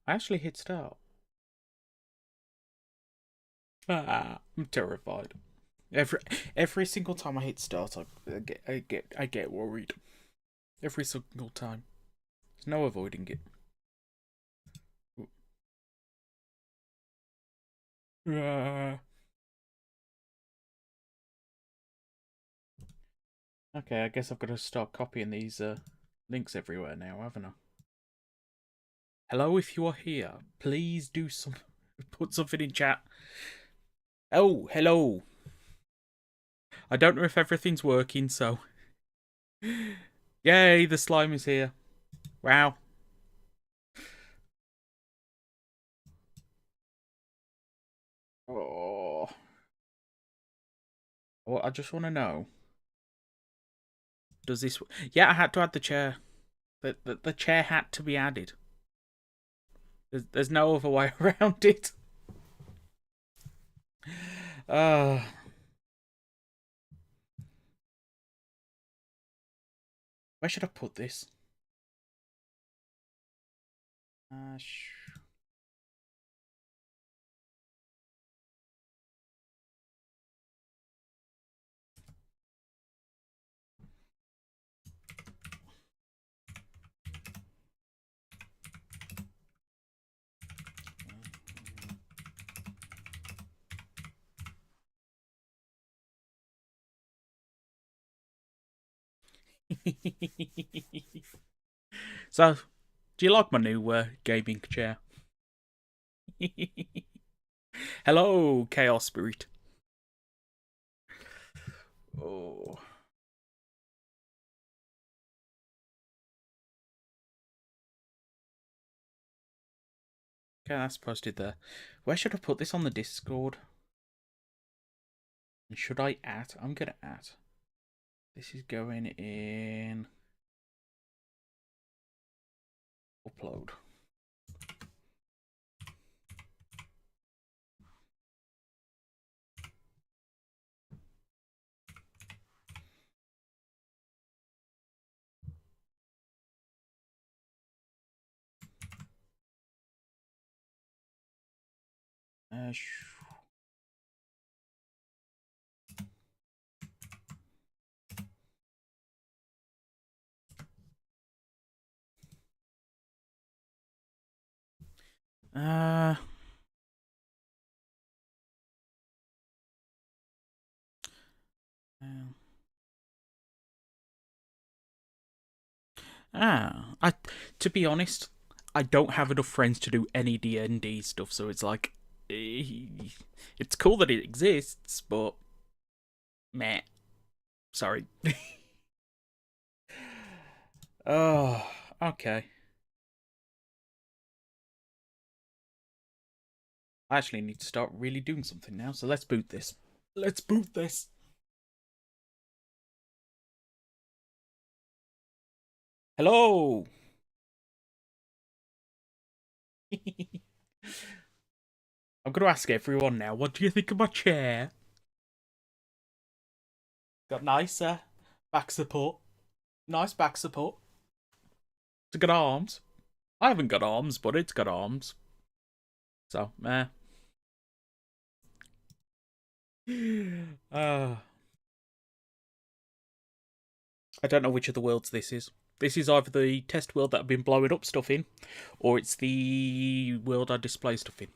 I actually hit start. I'm terrified. Every single time I hit start, I get worried. Every single time. There's no avoiding it. Okay, I guess I've got to start copying these links everywhere now, haven't I? Hello, if you are here, please do some. Put something in chat. Oh, hello. I don't know if everything's working, so. Yay, the slime is here. Wow. Oh. Well, I just want to know. Does this? Yeah, I had to add the chair. The chair had to be added. There's no other way around it. Uh, where should I put this? Uh, so, do you like my new gaming chair? Hello, Chaos Spirit. Oh. Okay, that's posted there. Where should I put this on the Discord? And should I add? I'm gonna add. This is going in upload. Uh, uh, I to be honest, I don't have enough friends to do any D&D stuff, so it's like it's cool that it exists, but meh. Sorry. Oh, okay. I actually need to start really doing something now, so let's boot this. Let's boot this. Hello. I'm going to ask everyone now, what do you think of my chair? Got nice back support. Nice back support. It's got arms. I haven't got arms, but it's got arms. So, meh. Uh, I don't know which of the worlds this is. This is either the test world that I've been blowing up stuff in, or it's the world I display stuff in.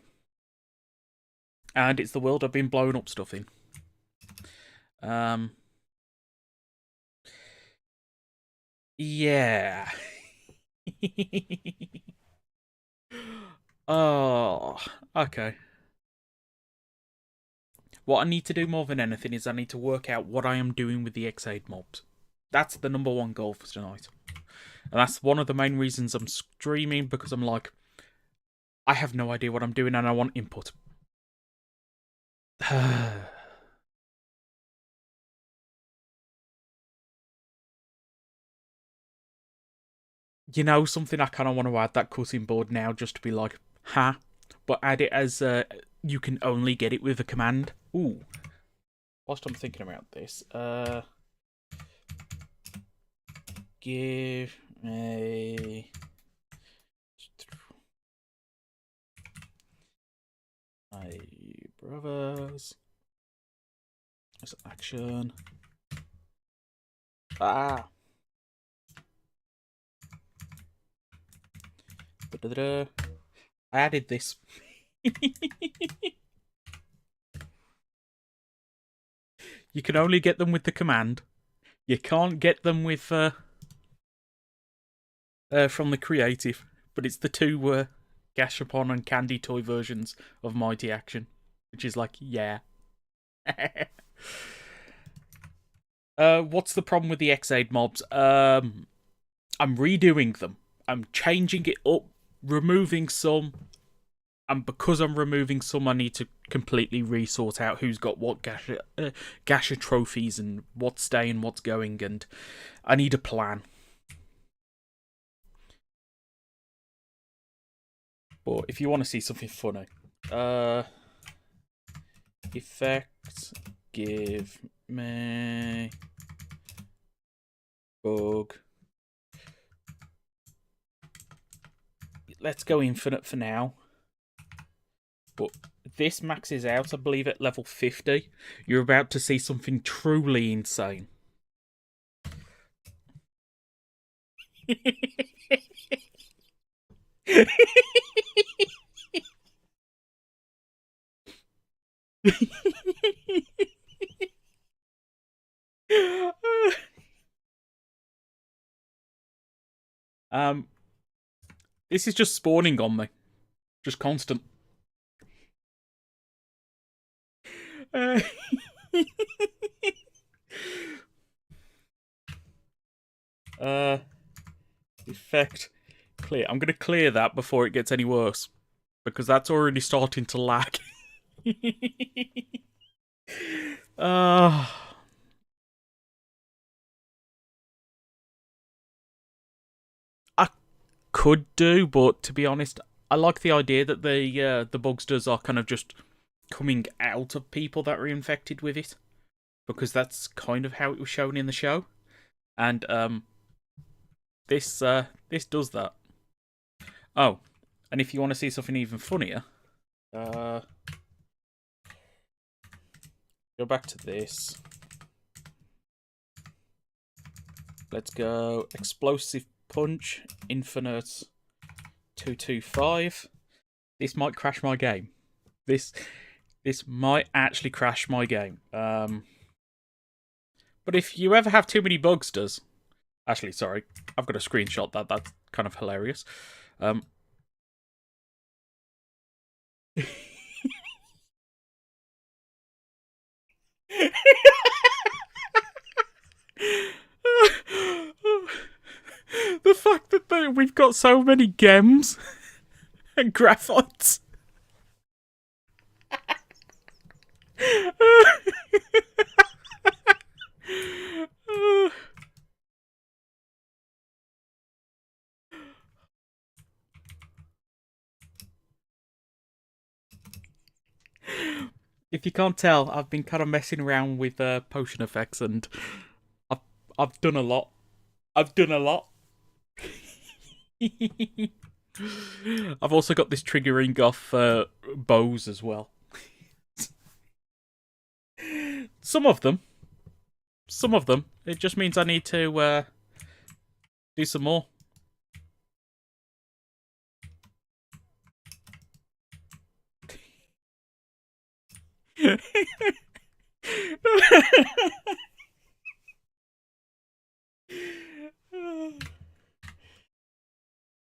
And it's the world I've been blowing up stuff in. Yeah. Oh, okay. What I need to do more than anything is I need to work out what I am doing with the X8 mobs. That's the number one goal for tonight. And that's one of the main reasons I'm streaming, because I'm like, I have no idea what I'm doing and I want input. You know, something I kind of want to add that cutting board now, just to be like, ha, but add it as you can only get it with a command. Ooh. Whilst I'm thinking about this, give a for others. There's action. Ah. Da-da-da. I added this. You can only get them with the command. You can't get them with from the creative, but it's the two Gashapon and Candy Toy versions of Mighty Action, which is like, yeah. What's the problem with the X-Aid mobs? I'm redoing them. I'm changing it up, removing some, and because I'm removing some, I need to completely resort out who's got what Gasha trophies and what's staying, what's going, and I need a plan. But if you want to see something funny, effect, give me bug. Let's go infinite for now. But this maxes out, I believe, at level 50. You're about to see something truly insane. This is just spawning on me. Just constant. Effect clear. I'm gonna clear that before it gets any worse, because that's already starting to lag. I could do, but to be honest, I like the idea that the bugsters are kind of just coming out of people that were infected with it, because that's kind of how it was shown in the show, and this does that. Oh, and if you want to see something even funnier, go back to this. Let's go explosive punch, infinite 225. This might crash my game. This might actually crash my game. But if you ever have too many bugsters, actually, sorry, I've got a screenshot that. That's kind of hilarious. The fact that we've got so many gems and graphites. If you can't tell, I've been kind of messing around with potion effects, and I've done a lot. I've done a lot. I've also got this triggering off bows as well. Some of them. It just means I need to do some more.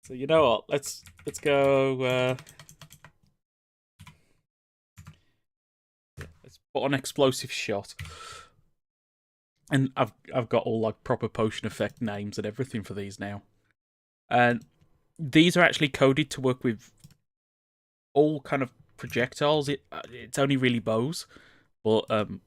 So you know what? Let's go. Let's put on explosive shot, and I've got all like proper potion effect names and everything for these now, and these are actually coded to work with all kind of projectiles. It's only really bows, but um.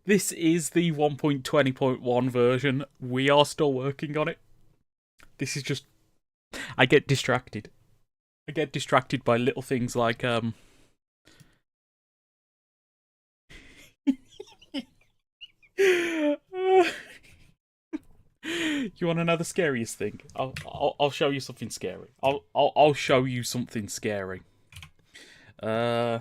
This is the 1.20.1 version. We are still working on it. This is just... I get distracted. I get distracted by little things like You want to know the scariest thing? I'll show you something scary. I'll show you something scary. Uh.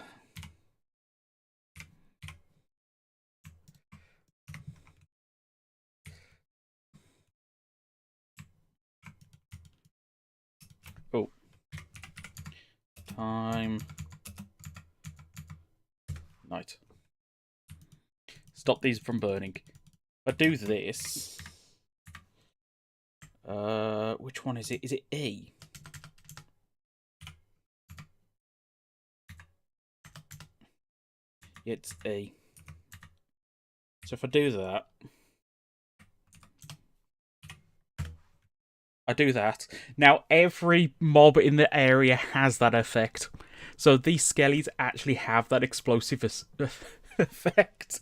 Oh. Time. Night. Stop these from burning. If I do this. Which one is it? Is it E? It's E. So if I do that, I do that. Now every mob in the area has that effect. So these skellies actually have that explosive effect.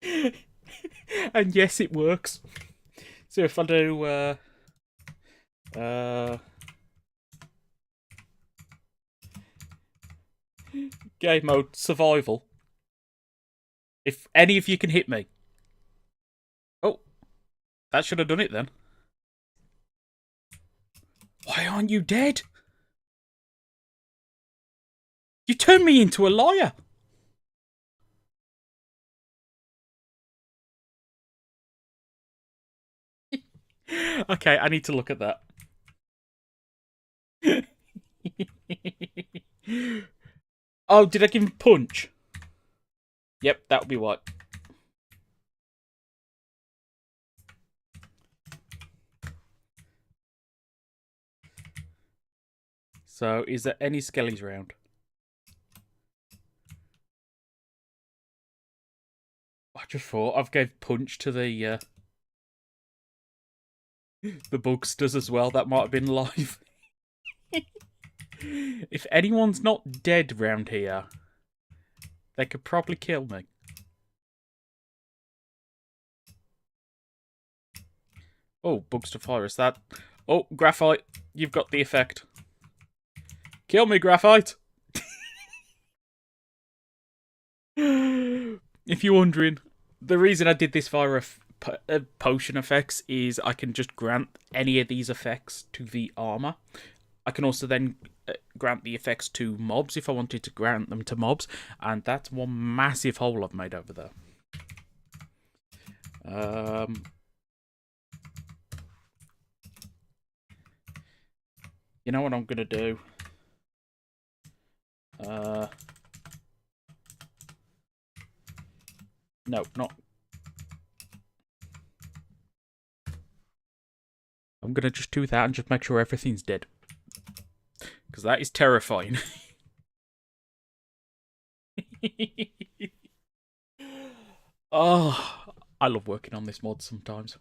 And yes, it works. So if I do game mode survival, if any of you can hit me. Oh, that should have done it then. Why aren't you dead? You turned me into a liar. Okay, I need to look at that. Oh, did I give him a punch? Yep, that would be what. So, is there any skellies around? I just thought I've gave punch to the bugsters as well. That might have been live. If anyone's not dead round here, they could probably kill me. Oh, bugster virus. That. Oh, graphite. You've got the effect. Kill me, graphite. If you're wondering, the reason I did this via potion effects is I can just grant any of these effects to the armor. I can also then grant the effects to mobs if I wanted to grant them to mobs, and that's one massive hole I've made over there. You know what I'm gonna do? No, not. I'm gonna just do that and just make sure everything's dead. Because that is terrifying. Oh, I love working on this mod sometimes.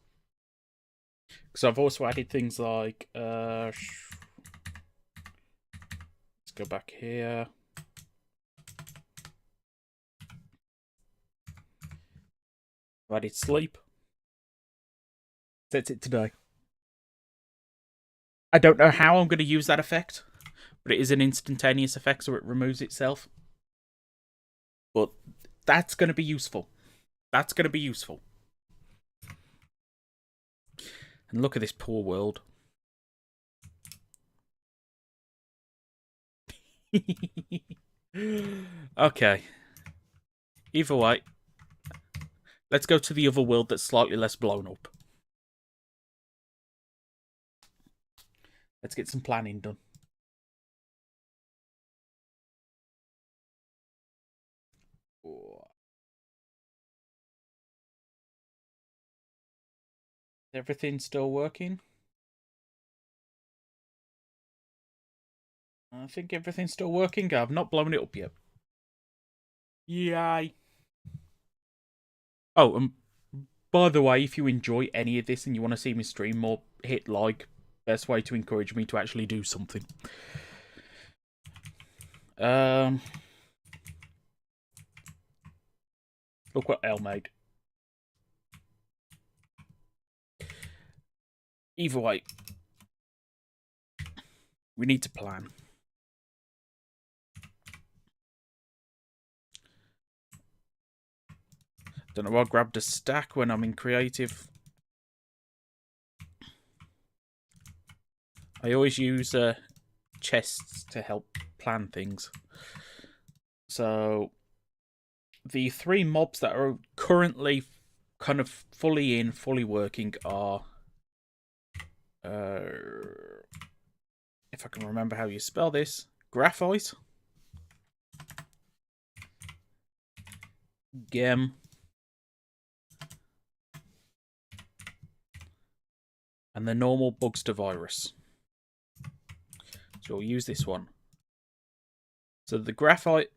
Because I've also added things like... let's go back here. I've added sleep. That's it today. I don't know how I'm going to use that effect, but it is an instantaneous effect, so it removes itself. But that's going to be useful. That's going to be useful. And look at this poor world. Okay. Either way, let's go to the other world that's slightly less blown up. Let's get some planning done. Everything's still working? I think everything's still working. I've not blown it up yet. Yay. Oh, and by the way, if you enjoy any of this and you want to see me stream more, hit like. Best way to encourage me to actually do something. Look what Elle made. Either way, we need to plan. Don't know why I grabbed a stack when I'm in creative. I always use chests to help plan things. So the 3 mobs that are currently kind of fully working are, if I can remember how you spell this, graphite, gem, and the normal bugster virus. So we'll use this one. So the graphite,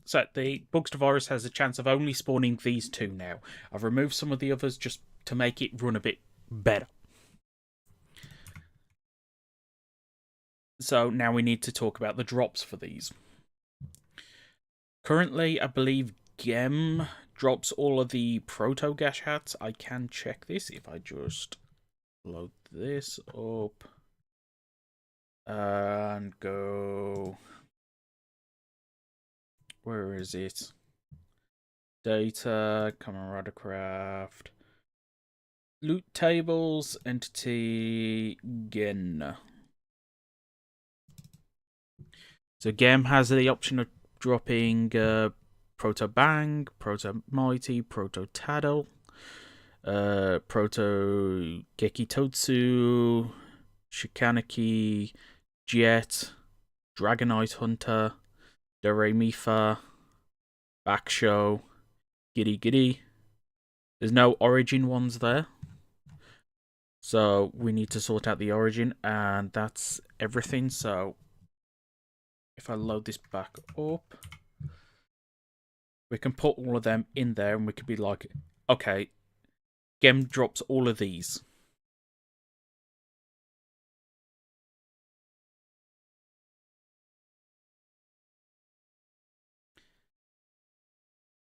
so the bugster virus has a chance of only spawning these 2 now. I've removed some of the others just to make it run a bit better. So now we need to talk about the drops for these. Currently, I believe Gem drops all of the proto gash hats. I can check this if I just load this up and go. Where is it? Data, Kamen Ridercraft, loot tables, entity, Gen. So Gem has the option of dropping Proto Bang, Proto Mighty, Proto Taddle, Proto Gekitotsu, Shikanaki, Jet, Dragonite Hunter, Doremifa, Backshow, Giddy Giddy. There's no origin ones there. So we need to sort out the origin, and that's everything. So if I load this back up, we can put all of them in there, and we could be like, okay, Gem drops all of these.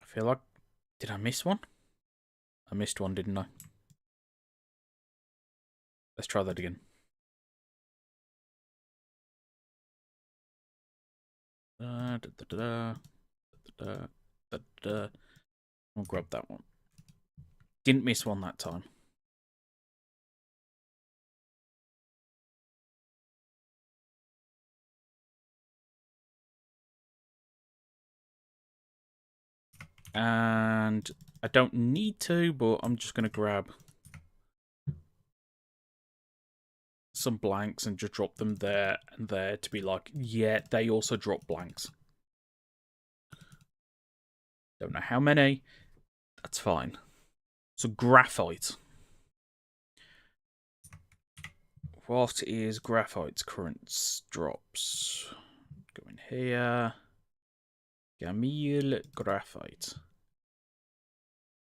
I feel like, did I miss one? I missed one, didn't I? Let's try that again. I'll grab that one. Didn't miss one that time. And I don't need to, but I'm just going to grab some blanks and just drop them there and there to be like, yeah, they also drop blanks. Don't know how many. That's fine. So graphite. What is graphite's current drops? Go in here. Gamil graphite.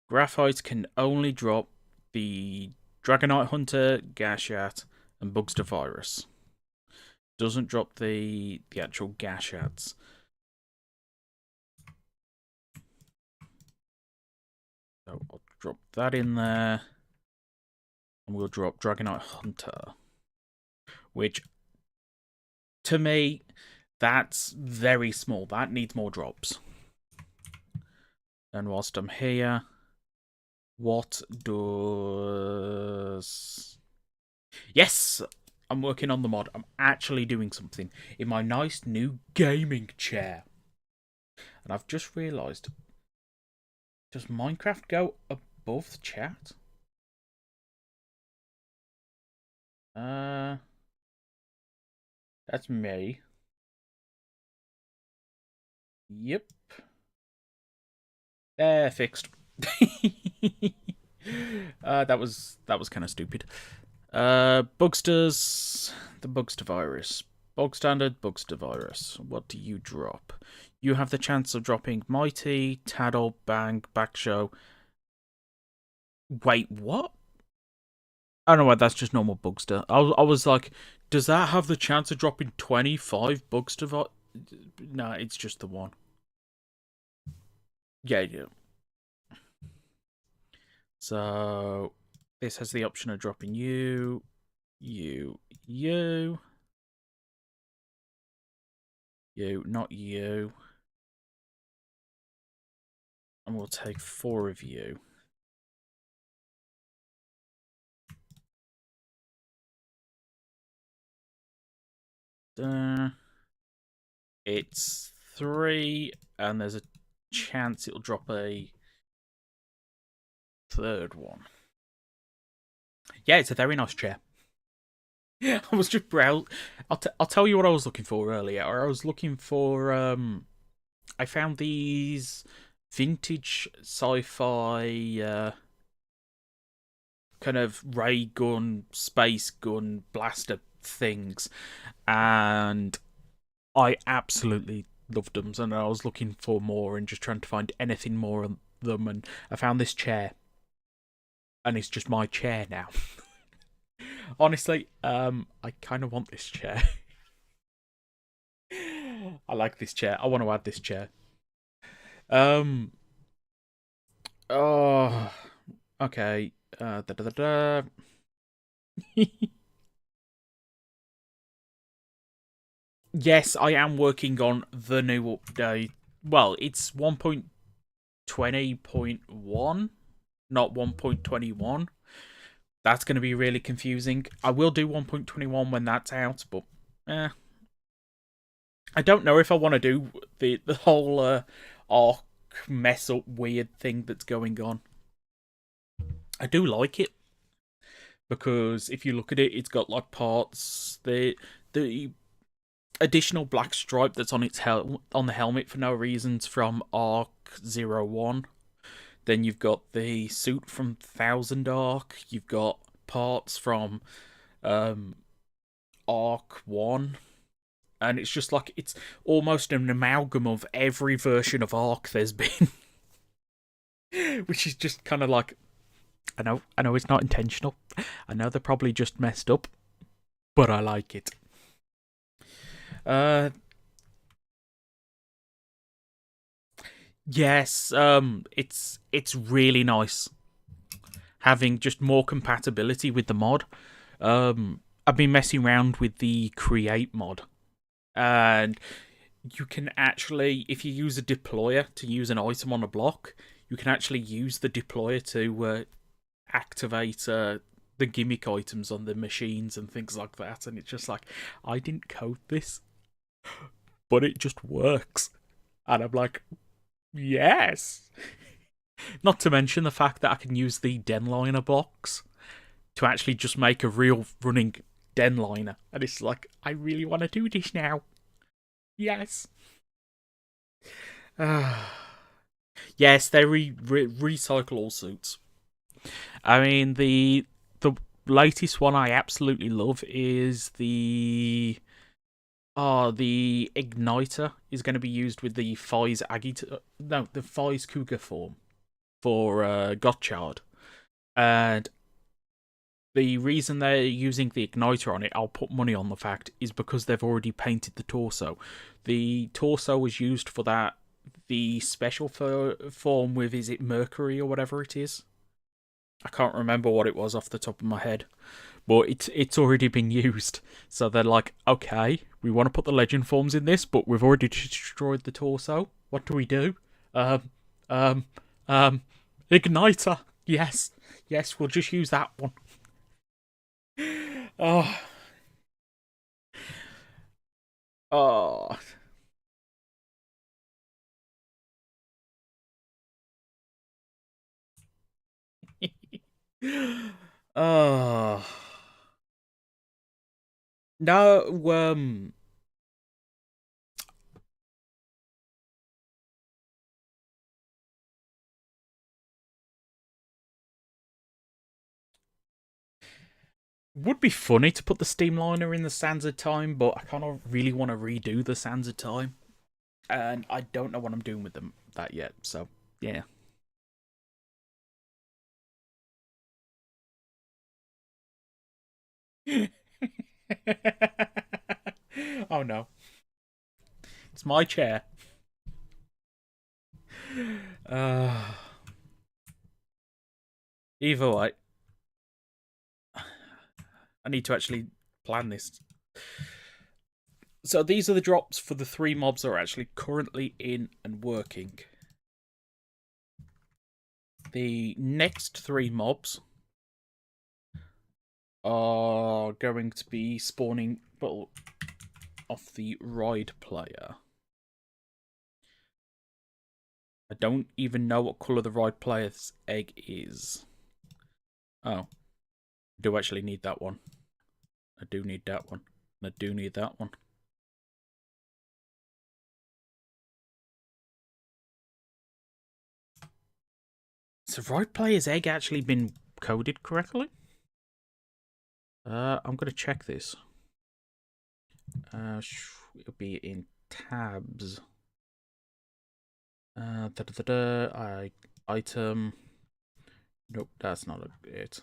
Graphite can only drop the Dragonite Hunter, Gashat, and Bugster Virus. Doesn't drop the actual Gashats. So I'll drop that in there. And we'll drop Dragonite Hunter. Which, to me, that's very small. That needs more drops. And whilst I'm here, what does... Yes! I'm working on the mod. I'm actually doing something in my nice new gaming chair. And I've just realised, does Minecraft go above the chat? That's me. Yep. There, fixed. That was kind of stupid. Bugsters, the Bugster virus. Bog standard Bugster virus. What do you drop? You have the chance of dropping Mighty, Taddle, Bang, Backshow. Wait, what? Oh no, that's just normal Bugster. I was like, does that have the chance of dropping 25 Bugster? No, it's just the one. Yeah, yeah. So this has the option of dropping you, not you. And we'll take 4 of you. It's 3, and there's a chance it'll drop a third one. Yeah, it's a very nice chair. I was just browsing. I'll tell you what I was looking for earlier. I was looking for I found these vintage sci-fi kind of ray gun, space gun, blaster things, and I absolutely loved them. And I was looking for more and just trying to find anything more of them, and I found this chair, and it's just my chair now. Honestly, I kind of want this chair. I like this chair. I want to add this chair. Um. Oh. Okay. Da da da da. Yes, I am working on the new update. Well, it's 1.20.1, not 1.21. That's going to be really confusing. I will do 1.21 when that's out, but I don't know if I want to do the whole arc mess up weird thing that's going on. I do like it because if you look at it, it's got like parts. The additional black stripe that's on its on the helmet for no reasons from Arc 01. Then you've got the suit from Thousand Arc. You've got parts from Arc 1. And it's just like, it's almost an amalgam of every version of Arc there's been. Which is just kind of like, I know it's not intentional. I know they're probably just messed up. But I like it. Yes, it's really nice having just more compatibility with the mod. I've been messing around with the create mod, and you can actually, if you use a deployer to use an item on a block, you can actually use the deployer to activate the gimmick items on the machines and things like that. And it's just like, I didn't code this, but it just works. And I'm like, yes! Not to mention the fact that I can use the Denliner box to actually just make a real running Denliner. And it's like, I really want to do this now. Yes. Yes, they recycle all suits. I mean, the latest one I absolutely love is the igniter is going to be used with the Fies Agita. No, the Fies Cougar form for Gotchard. And the reason they're using the igniter on it, I'll put money on the fact, is because they've already painted the torso. The torso was used for that, the special form with, is it Mercury or whatever it is? I can't remember what it was off the top of my head. But it's already been used. So they're like, okay, we want to put the legend forms in this, but we've already destroyed the torso. What do we do? Igniter. Yes. Yes, we'll just use that one. Oh. Oh. Oh. No, would be funny to put the Steamliner in the Sands of Time, but I kind of really want to redo the Sands of Time. And I don't know what I'm doing with them that yet, so yeah. Oh no. It's my chair. Uh, Either way, I need to actually plan this. So these are the drops for the 3 mobs that are actually currently in and working. The next 3 mobs are going to be spawning. Well, off the ride player. I don't even know what colour the ride player's egg is. Oh. I do actually need that one. I do need that one. I do need that one. Has the ride player's egg actually been coded correctly? I'm going to check this. It'll be in tabs. Item. Nope, that's not it.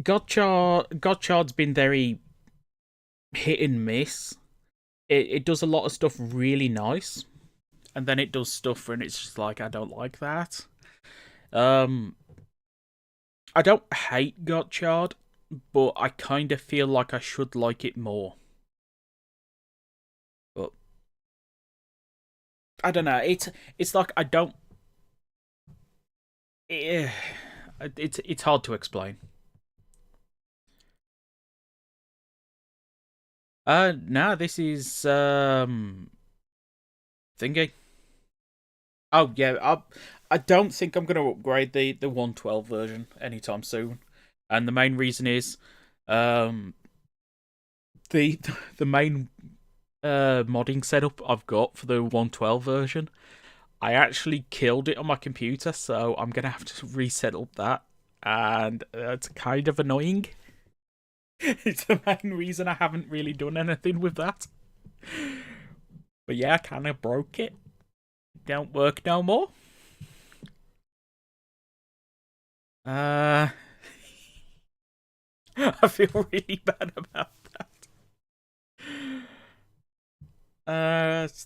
Godchard's been very hit and miss. It does a lot of stuff really nice, and then it does stuff and it's just like, I don't like that. I don't hate Godchard, but I kind of feel like I should like it more. But I don't know. It's like I don't. It's hard to explain. No, this is thingy. Oh yeah, I don't think I'm going to upgrade the 112 version anytime soon, and the main reason is, the the main modding setup I've got for the 112 version, I actually killed it on my computer, so I'm gonna have to reset up that, and it's kind of annoying. It's the main reason I haven't really done anything with that. But yeah, I kind of broke it. Don't work no more. I feel really bad about that.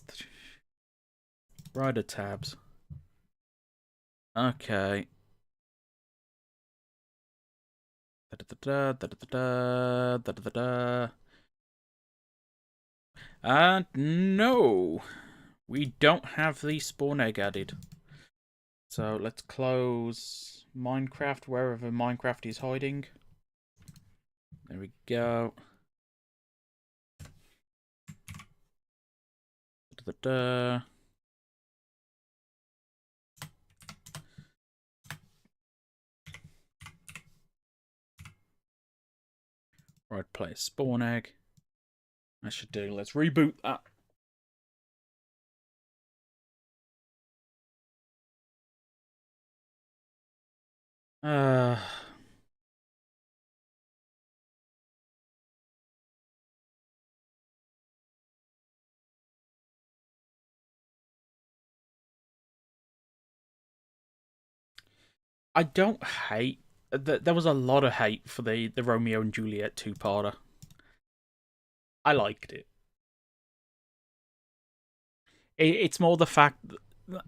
Rider tabs. Okay. And no, we don't have the spawn egg added. So let's close Minecraft wherever Minecraft is hiding. There we go. Right, play spawn egg. I should do. Let's reboot that. I don't hate. There was a lot of hate for the Romeo and Juliet two-parter. I liked it. It's more the fact that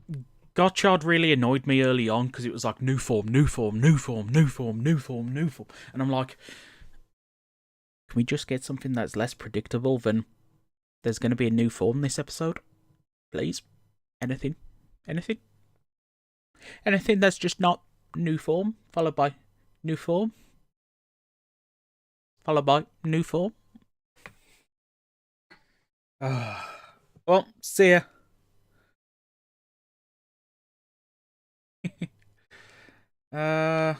Gotchard really annoyed me early on because it was like new form, new form, new form, new form, new form, new form, and I'm like, can we just get something that's less predictable than there's going to be a new form this episode, please? Anything, anything, anything that's just not new form followed by new form followed by new form. Well, see ya. uh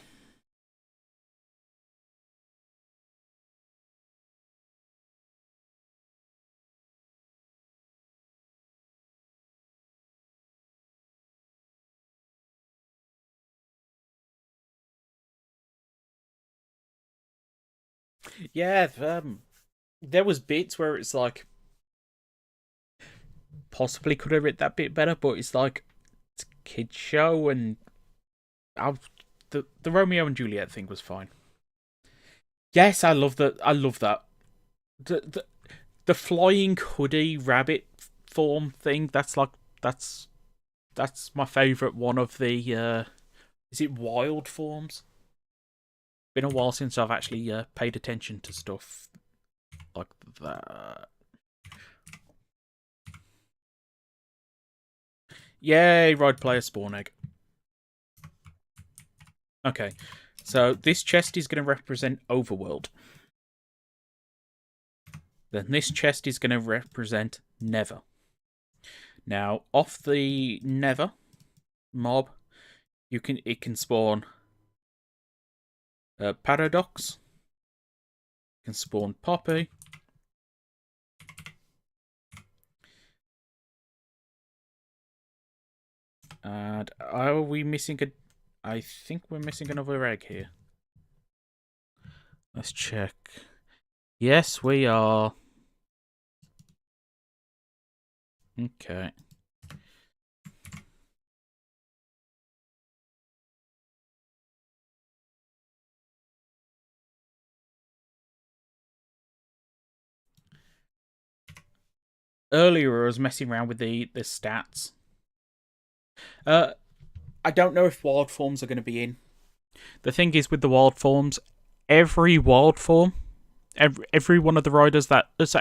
yeah, there was bits where it's like possibly could have written that bit better, but it's like it's a kid's show, and the Romeo and Juliet thing was fine. Yes, I love that. I love that. The flying hoodie rabbit form thing. That's my favourite one of the. Is it wild forms? Been a while since I've actually paid attention to stuff like that. Yay, ride player spawn egg. Okay, so this chest is going to represent Overworld. then this chest is going to represent Never. Now, off the Never mob, it can spawn Paradox, it can spawn Poppy, and are we missing a? I think we're missing another egg here. Let's check. Yes, we are. Okay. Earlier, I was messing around with the stats. I don't know if wild forms are going to be in. The thing is with the wild forms, every wild form, every one of the riders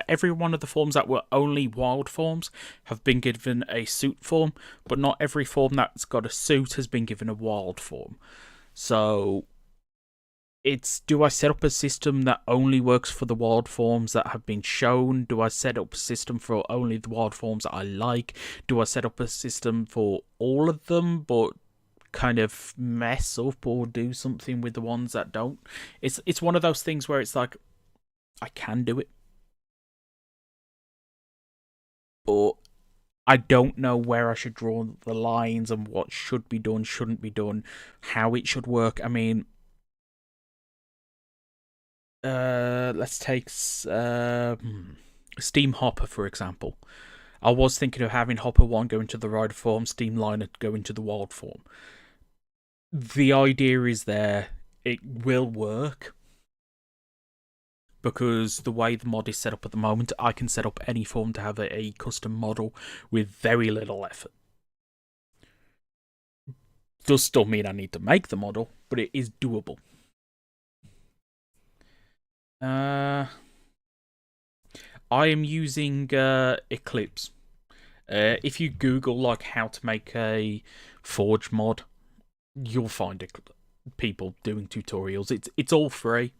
every one of the forms that were only wild forms have been given a suit form, but not every form that's got a suit has been given a wild form. So do I set up a system that only works for the wild forms that have been shown? Do I set up a system for only the wild forms that I like? Do I set up a system for all of them, but kind of mess up or do something with the ones that don't? It's one of those things where it's like, I can do it, but I don't know where I should draw the lines and what should be done, shouldn't be done, how it should work. I mean, let's take Steam Hopper, for example. I was thinking of having Hopper 1 go into the rider form, Steam Liner go into the wild form. The idea is there, it will work, because the way the mod is set up at the moment, I can set up any form to have a custom model with very little effort. Does still mean I need to make the model, but it is doable. I am using Eclipse. If you Google like how to make a Forge mod, you'll find people doing tutorials. It's all free.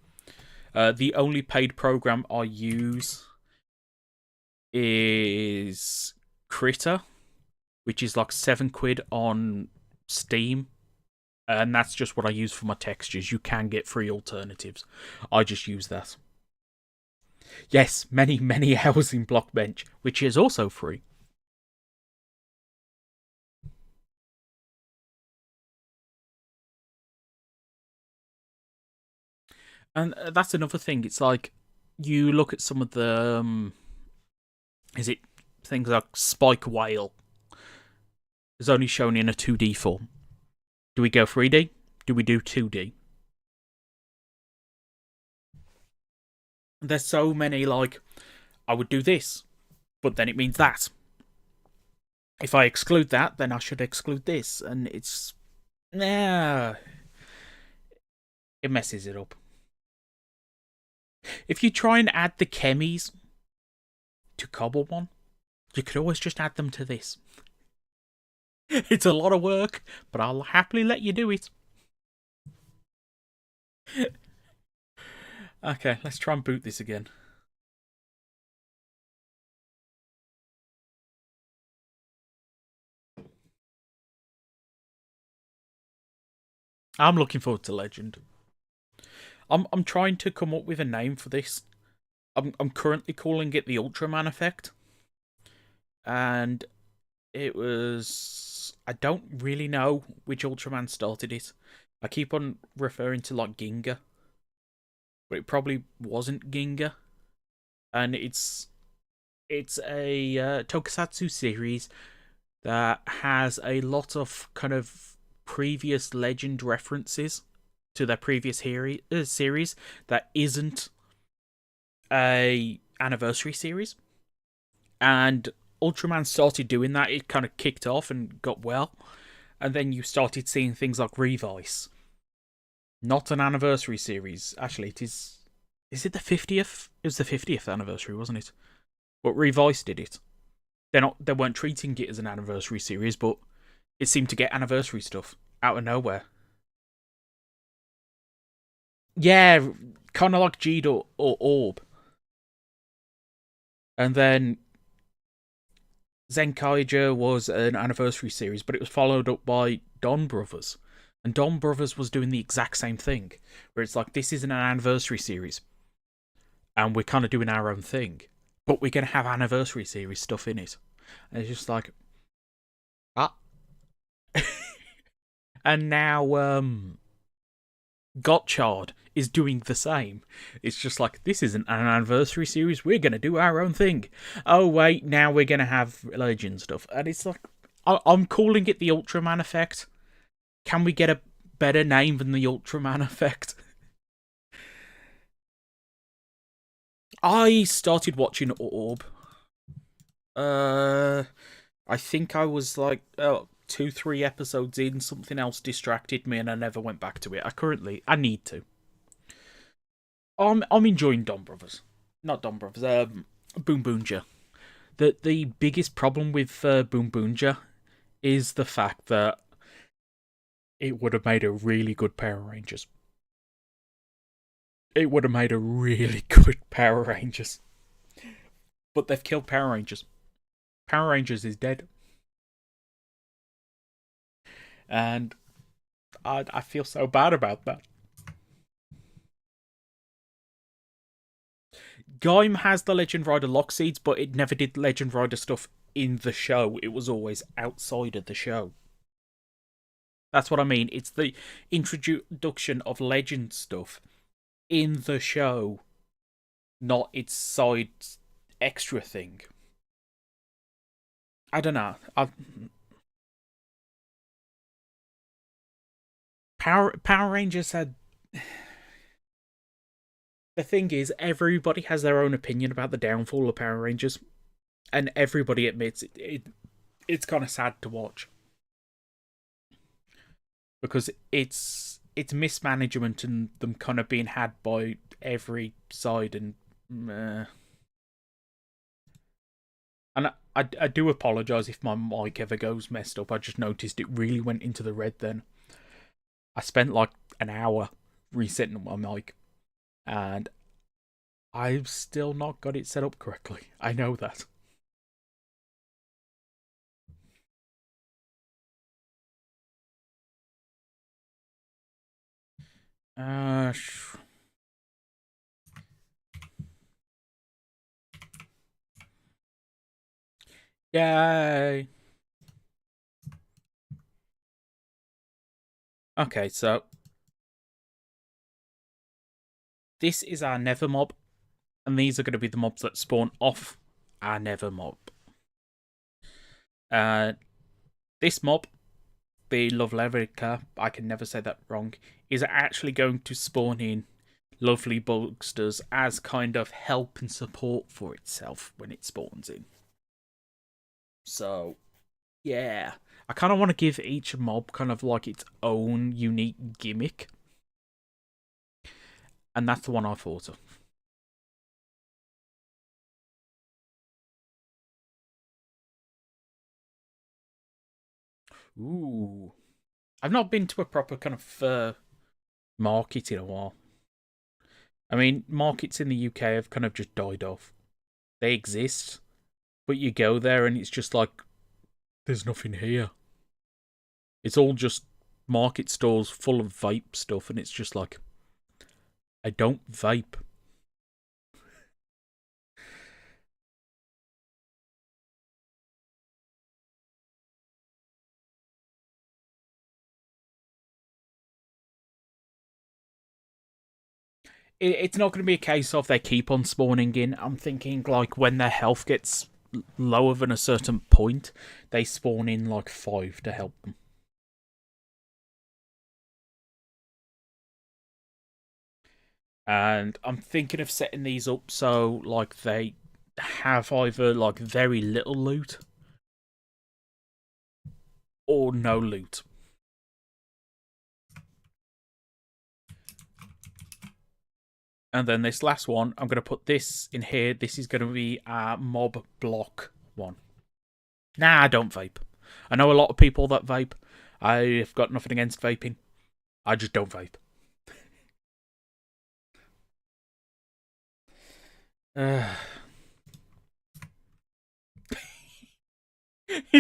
The only paid program I use is Critter, which is like £7 on Steam. And that's just what I use for my textures. You can get free alternatives. I just use that. Yes, many, many hours in Blockbench, which is also free. And that's another thing. It's like, you look at some of the... is it things like Spike Whale? Is only shown in a 2D form. Do we go 3D? Do we do 2D? There's so many, like, I would do this, but then it means that. If I exclude that, then I should exclude this, and it's... nah. It messes it up. If you try and add the chemies to Cobble 1, you could always just add them to this. It's a lot of work, but I'll happily let you do it. Okay, let's try and boot this again. I'm looking forward to Legend. I'm trying to come up with a name for this. I'm currently calling it the Ultraman effect. And it was... I don't really know which Ultraman started it. I keep on referring to like Ginga, but it probably wasn't Ginga. And it's a tokusatsu series that has a lot of kind of previous Legend references to their previous series that isn't a anniversary series. And Ultraman started doing that. It kind of kicked off and got well. And then you started seeing things like Revice. Not an anniversary series. Actually, it is... Is it the 50th? It was the 50th anniversary, wasn't it? But Revice did it. They weren't treating it as an anniversary series, but it seemed to get anniversary stuff out of nowhere. Yeah, kind of like Jeed or Orb. And then Zenkaiger was an anniversary series, but it was followed up by Don Brothers. And Don Brothers was doing the exact same thing, where it's like, this isn't an anniversary series, and we're kind of doing our own thing, but we're going to have anniversary series stuff in it. And it's just like, ah. And now, Gotchard is doing the same. It's just like, this isn't an anniversary series, we're going to do our own thing. Oh, wait, now we're going to have Legend stuff. And it's like, I'm calling it the Ultraman effect. Can we get a better name than the Ultraman effect? I started watching Orb. I think I was like 2-3 episodes in. Something else distracted me, and I never went back to it. I need to. I'm enjoying Don Brothers, not Don Brothers. Boom Boonja. The biggest problem with Boom Boonja is the fact that it would have made a really good Power Rangers. It would have made a really good Power Rangers. But they've killed Power Rangers. Power Rangers is dead. And I feel so bad about that. Gaim has the Legend Rider lock seeds, but it never did Legend Rider stuff in the show. It was always outside of the show. That's what I mean. It's the introduction of Legend stuff in the show, not its side extra thing. I don't know. Power Rangers had. The thing is, everybody has their own opinion about the downfall of Power Rangers, and everybody admits it's kind of sad to watch because it's mismanagement and them kind of being had by every side and. And I do apologise if my mic ever goes messed up. I just noticed it really went into the red then. I spent like an hour resetting my mic, and I've still not got it set up correctly. I know that. Uh, Yay! Okay, so this is our Never mob, and these are going to be the mobs that spawn off our Never mob. This mob, the Lovelerica, I can never say that wrong, is actually going to spawn in lovely bugsters as kind of help and support for itself when it spawns in. So, yeah. I kind of want to give each mob kind of like its own unique gimmick. And that's the one I thought of. Ooh. I've not been to a proper kind of market in a while. I mean, markets in the UK have kind of just died off. They exist, but you go there and it's just like, there's nothing here. It's all just market stores full of vape stuff, and it's just like, I don't vape. It's not going to be a case of they keep on spawning in. I'm thinking like when their health gets lower than a certain point, they spawn in like 5 to help them. And I'm thinking of setting these up so like they have either like very little loot or no loot. And then this last one, I'm going to put this in here. This is going to be a mob block one. Nah, I don't vape. I know a lot of people that vape. I've got nothing against vaping. I just don't vape.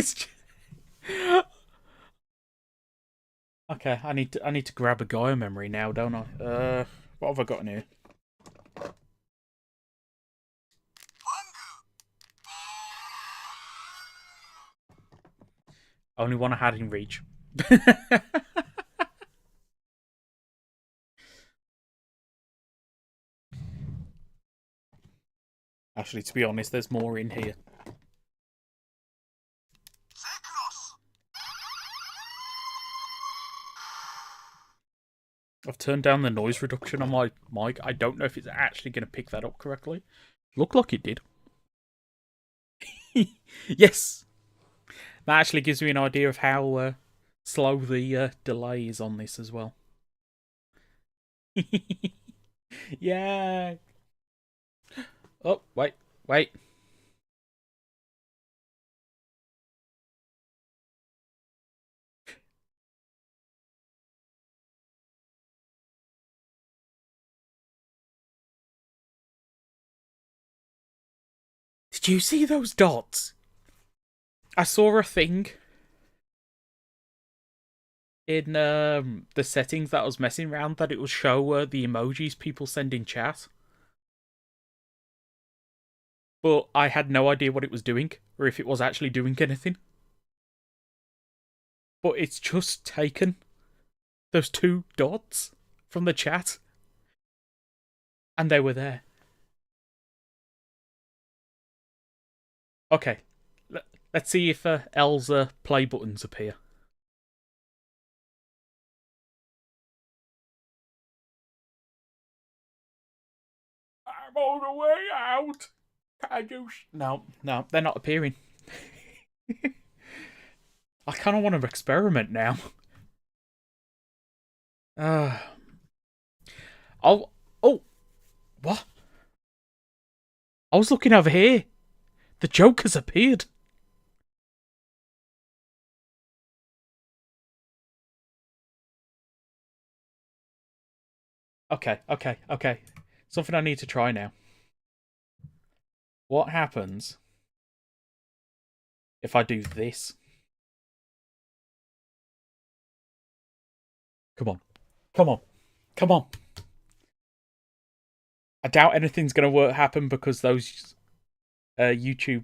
It's okay. I need to grab a Gaia memory now, don't I? What have I got in here? Only one I had in reach. Actually, to be honest, there's more in here. I've turned down the noise reduction on my mic. I don't know if it's actually going to pick that up correctly. Looked like it did. Yes! That actually gives me an idea of how slow the delay is on this as well. Yeah! Oh, wait, wait. Did you see those dots? I saw a thing in the settings that I was messing around that it would show the emojis people send in chat. But I had no idea what it was doing, or if it was actually doing anything. But it's just taken those two dots from the chat, and they were there. Okay, let's see if L's play buttons appear. I'm all the way out. Can you? No, they're not appearing. I kind of want to experiment now. Oh, oh, what? I was looking over here. The Joker's appeared. Okay. Something I need to try now. What happens if I do this? Come on. Come on. Come on. I doubt anything's going to happen because those YouTube...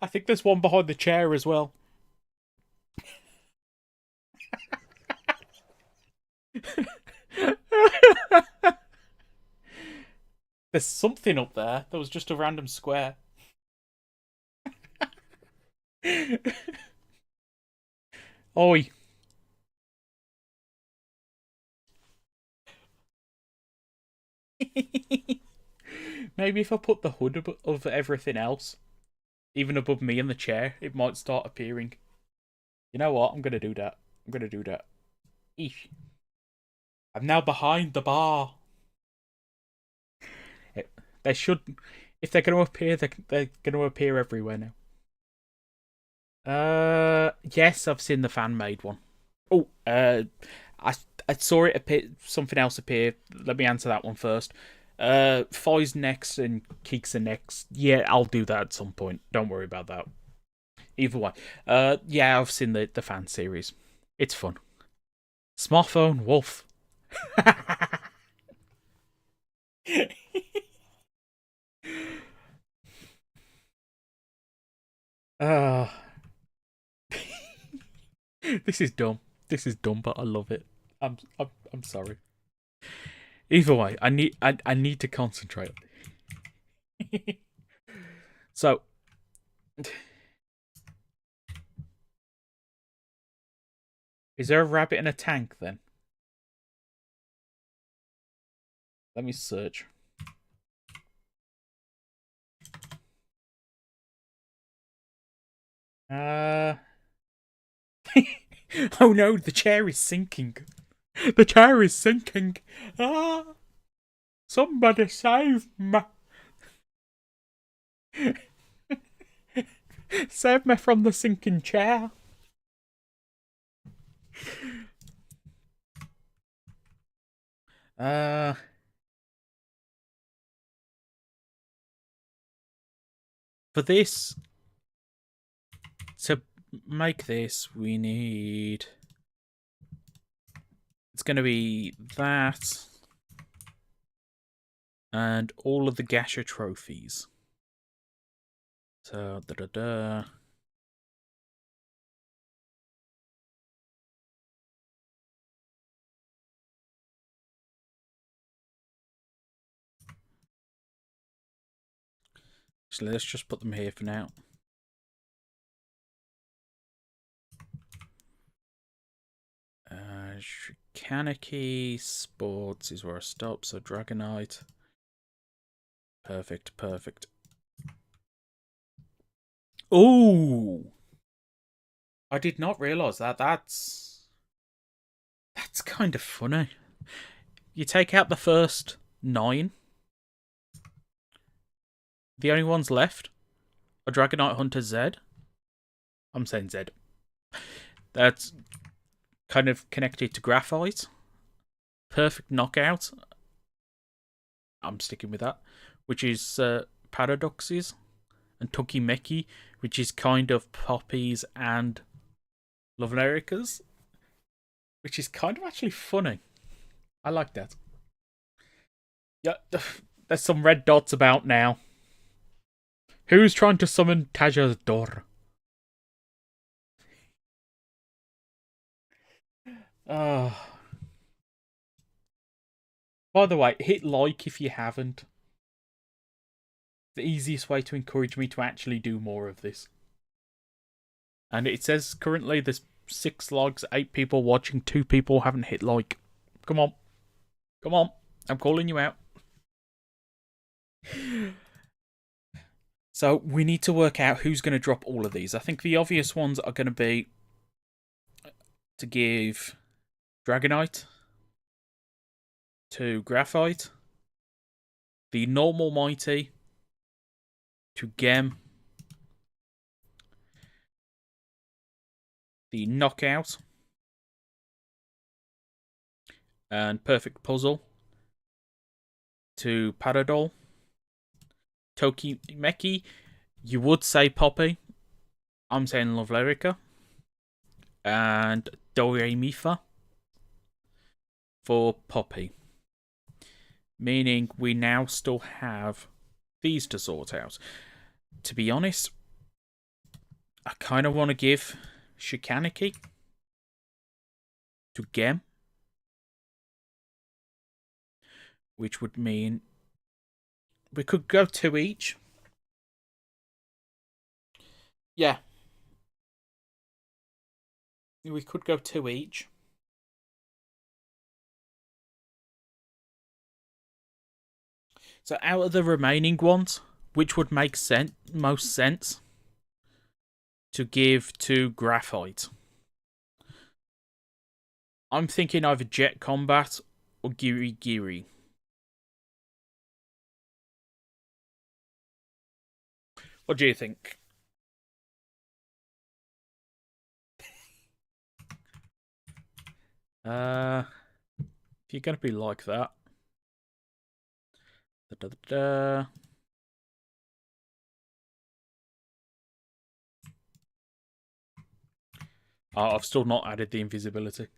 I think there's one behind the chair as well. There's something up there. There was just a random square. Oi. Maybe if I put the hood of everything else, even above me and the chair, it might start appearing. You know what? I'm going to do that. I'm going to do that. Eesh. I'm now behind the bar. They should... If they're going to appear, they're going to appear everywhere now. Yes, I've seen the fan-made one. Oh, I saw it appear, something else appear. Let me answer that one first. Foy's next and Keeks are next. Yeah, I'll do that at some point. Don't worry about that. Either way. Yeah, I've seen the fan series. It's fun. Smartphone Wolf. uh, this is dumb. This is dumb, but I love it. I'm sorry. Either way, I need to concentrate. So, is there a rabbit in a tank then? Let me search. Oh no, the chair is sinking. The chair is sinking. Ah! Somebody save me. Save me from the sinking chair. For this, To make this, we need... It's going to be that... and all of the Gacha trophies. So, da-da-da... So let's just put them here for now. Kaneki Sports is where I stop, so Dragonite. Perfect, perfect. Ooh! I did not realise that. That's kind of funny. You take out the first 9. The only ones left are Dragonite Hunter Z. I'm saying Z. That's kind of connected to Graphite. Perfect Knockout. I'm sticking with that. Which is Paradoxes. And Tokimeki, which is kind of Poppies and Lovelericas. Which is kind of actually funny. I like that. Yeah, there's some red dots about now. Who's trying to summon Taja's door? By the way, hit like if you haven't. The easiest way to encourage me to actually do more of this. And it says currently there's 6 logs, 8 people watching, 2 people haven't hit like. Come on. Come on. I'm calling you out. So we need to work out who's going to drop all of these. I think the obvious ones are going to be to give Dragonite to Graphite, the normal Mighty to Gem, the Knockout, and Perfect Puzzle to Paradol, Tokimeki, you would say Poppy, I'm saying Lovelerica, and Doremifa for Poppy. Meaning we now still have these to sort out. To be honest, I kind of want to give Shikaneki to Gem, which would mean we could go 2 each. Yeah. We could go 2 each. So out of the remaining ones, which would make most sense to give to Graphite? I'm thinking either Jet Combat or Giri Giri. What do you think? If you're going to be like that. Oh, I've still not added the invisibility.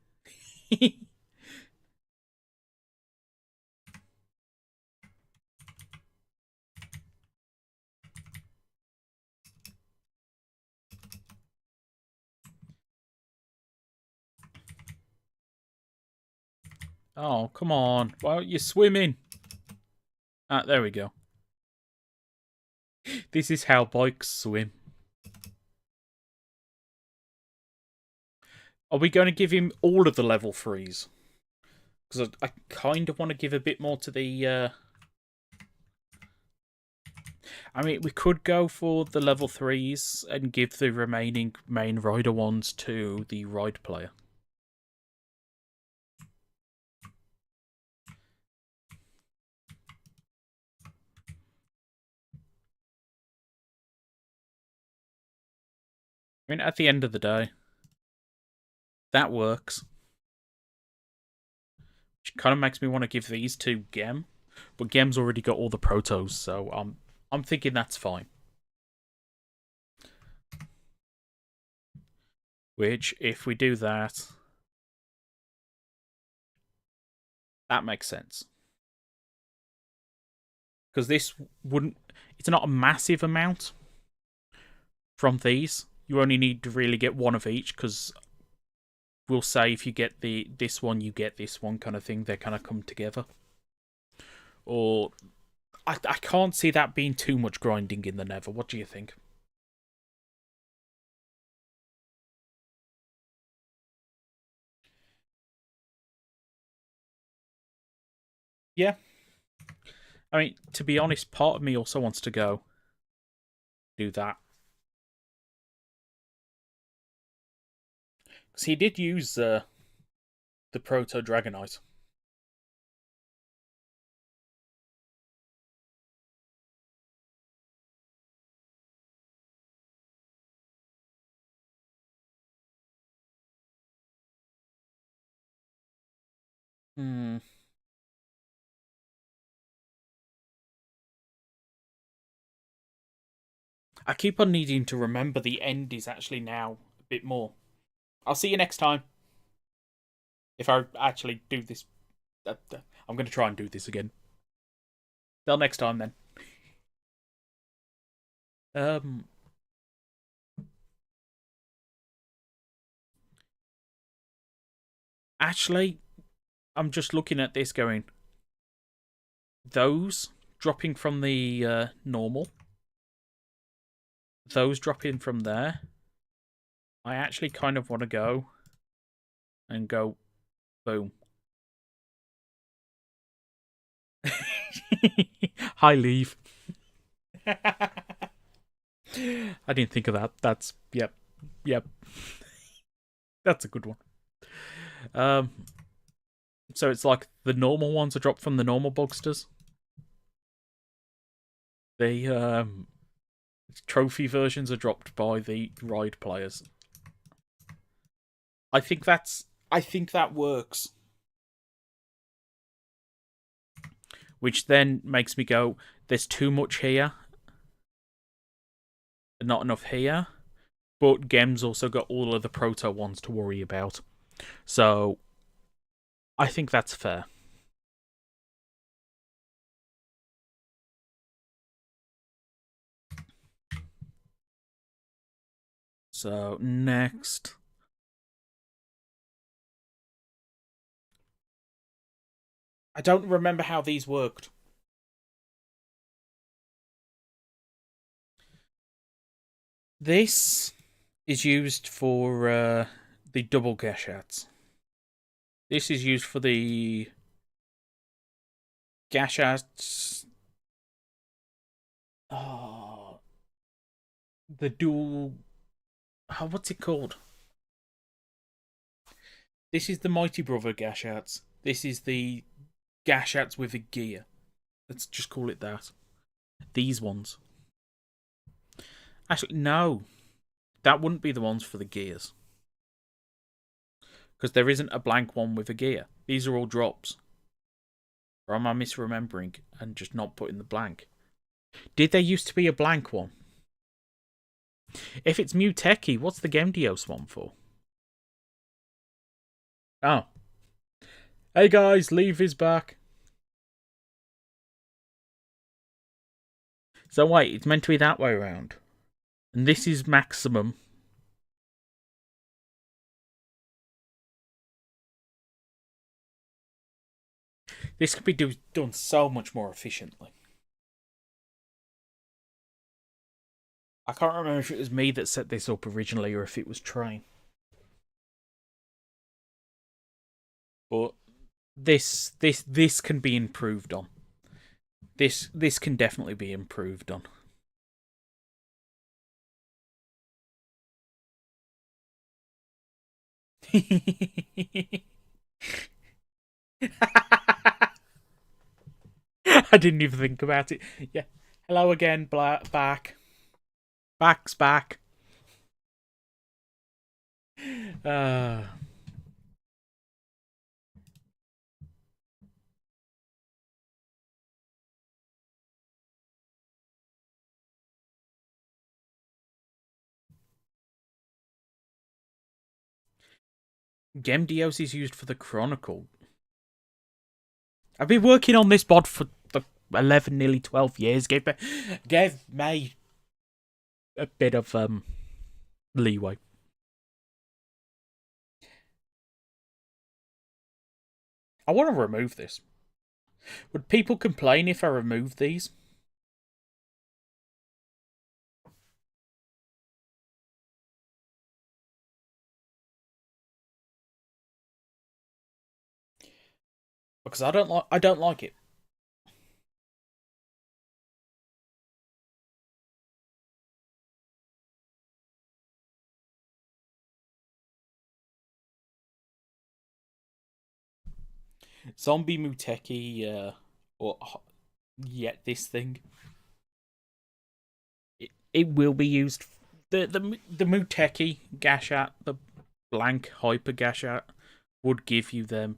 Oh, come on. Well, you're swimming. Ah, there we go. This is how bikes swim. Are we going to give him all of the level 3s? Because I kind of want to give a bit more to the... I mean, we could go for the level 3s and give the remaining main rider ones to the ride player. I mean, at the end of the day, that works. Which kind of makes me want to give these to Gem. But Gem's already got all the protos, so I'm thinking that's fine. Which, if we do that, that makes sense. Because this wouldn't... It's not a massive amount from these. You only need to really get one of each, because we'll say if you get this one, you get this one kind of thing. They kind of come together. Or... I can't see that being too much grinding in the Nether. What do you think? Yeah. I mean, to be honest, part of me also wants to go do that. Because he did use the Proto Dragonite. Hmm. I keep on needing to remember the end is actually now a bit more. I'll see you next time. If I actually do this, I'm going to try and do this again. Till next time then. Um. Actually, I'm just looking at this going. Those dropping from the normal. Those dropping from there. I actually kind of want to go and go boom. Hi, leave. I didn't think of that. That's yep. That's a good one. So it's like the normal ones are dropped from the normal bugsters. The trophy versions are dropped by the ride players. I think that works. Which then makes me go, there's too much here, not enough here. But Gem's also got all of the proto ones to worry about. So I think that's fair. So next. I don't remember how these worked. This is used for the double gashats. This is used for the gashats. Oh, the dual. Oh, what's it called? This is the Mighty Brother gashats. This is the gashats with a gear. Let's just call it that. These ones. Actually, no. That wouldn't be the ones for the gears. Because there isn't a blank one with a gear. These are all drops. Or am I misremembering and just not putting the blank? Did there used to be a blank one? If it's Muteki, what's the Gemdios one for? Oh. Hey guys, leave is back. So wait, it's meant to be that way around. And this is maximum. This could be done so much more efficiently. I can't remember if it was me that set this up originally or if it was Train. But this can be improved on. This can definitely be improved on. I didn't even think about it. Yeah. Hello again, back. Back's back. Uh Gemdios is used for the Chronicle. I've been working on this mod for the 11, nearly 12 years. Gave me a bit of leeway. I want to remove this. Would people complain if I remove these? Because I don't like it. Zombie Muteki, or yet this thing. It will be used. The Muteki Gashat, the blank Hyper Gashat, would give you them.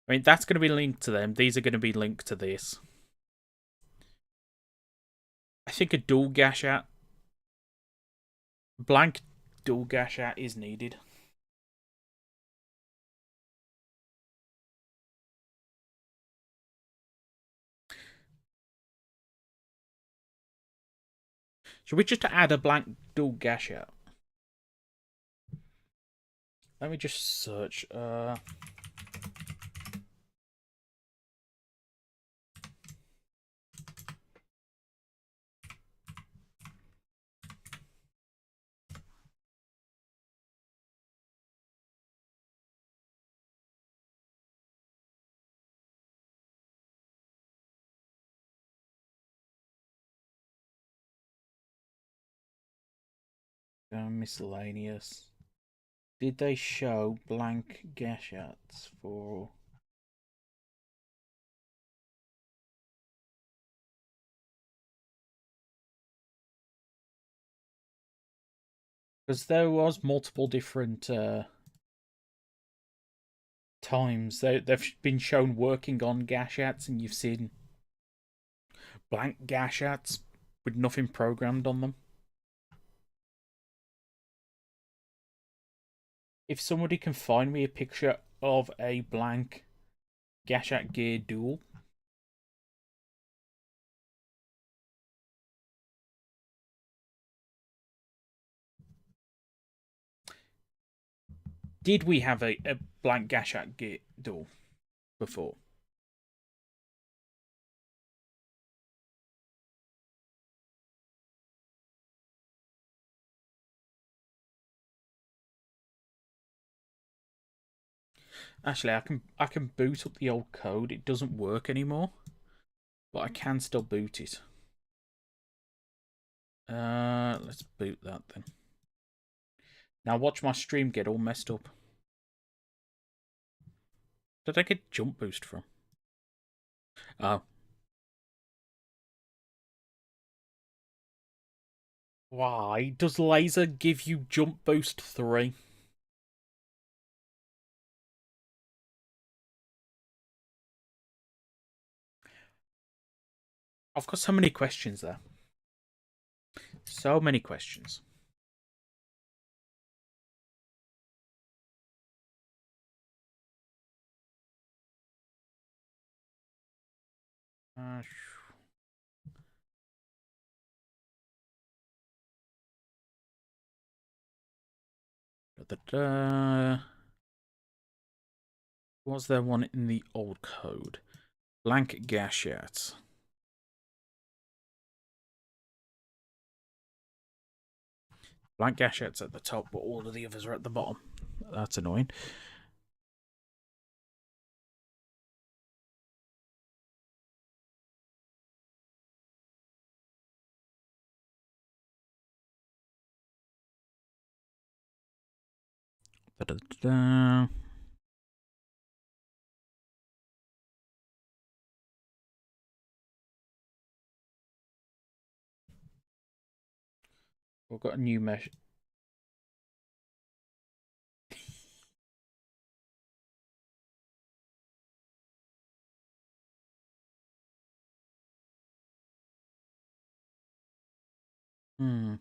I mean, that's going to be linked to them. These are going to be linked to this. I think a dual Gashat, blank dual Gashat is needed. Should we just add a blank dual Gashat? Let me just search. Miscellaneous. Did they show blank Gashats for... Because there was multiple different times they've been shown working on Gashats, and you've seen blank Gashats with nothing programmed on them. If somebody can find me a picture of a blank Gashat Gear Duel. Did we have a blank Gashat Gear Duel before? Actually, I can boot up the old code. It doesn't work anymore, but I can still boot it. Let's boot that then. Now watch my stream get all messed up. Did I get jump boost from? Oh. Why does laser give you jump boost 3? I've got so many questions there. So many questions. Was there one in the old code? Blank Gashat. Blank Gashat's at the top, but all of the others are at the bottom. That's annoying. Da-da-da-da. We've got a new mesh. Hmm.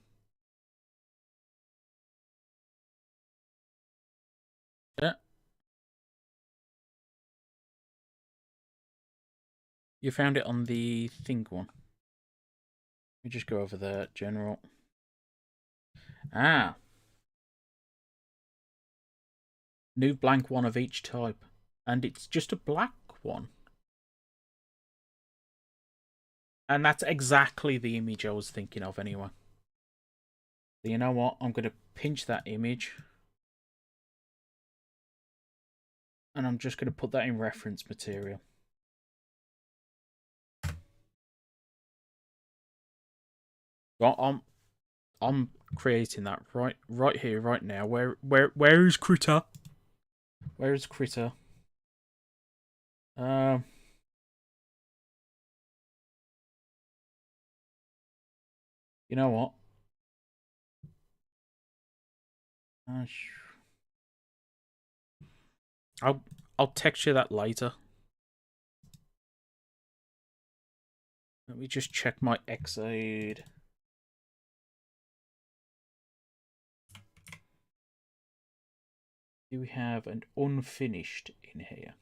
Yeah. You found it on the thing one. We just go over there, general. Ah. New blank one of each type. And it's just a black one. And that's exactly the image I was thinking of anyway. So you know what? I'm going to pinch that image. And I'm just going to put that in reference material. Well, I'm creating that right here, right now. Where is Critter? Where is Critter? Um, you know what? I'll I'll text you that later. Let me just check my Xaid. Do we have an unfinished in here?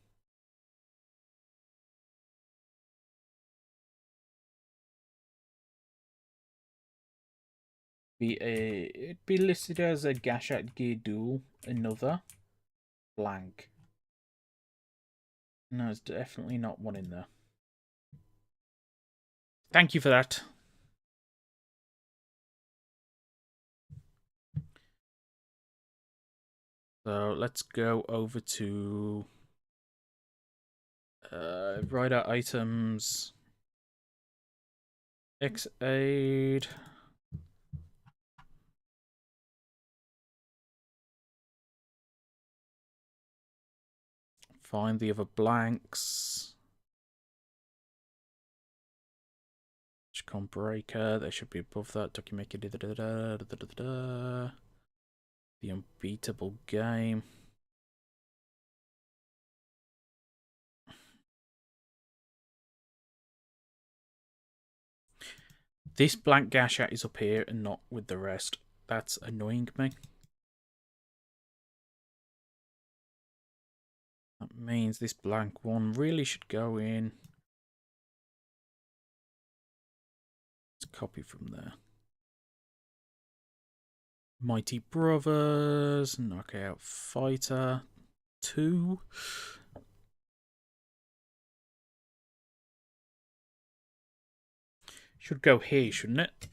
It'd be listed as a Gashat Gear Duel, another blank. No, there's definitely not one in there. Thank you for that. So let's go over to write out items. Xaid. Find the other blanks. Con Breaker, they should be above that. Document the unbeatable game. This blank Gashat is up here and not with the rest. That's annoying me. That means this blank one really should go in. Let's copy from there. Mighty Brothers, Knockout Fighter 2. Should go here, shouldn't it?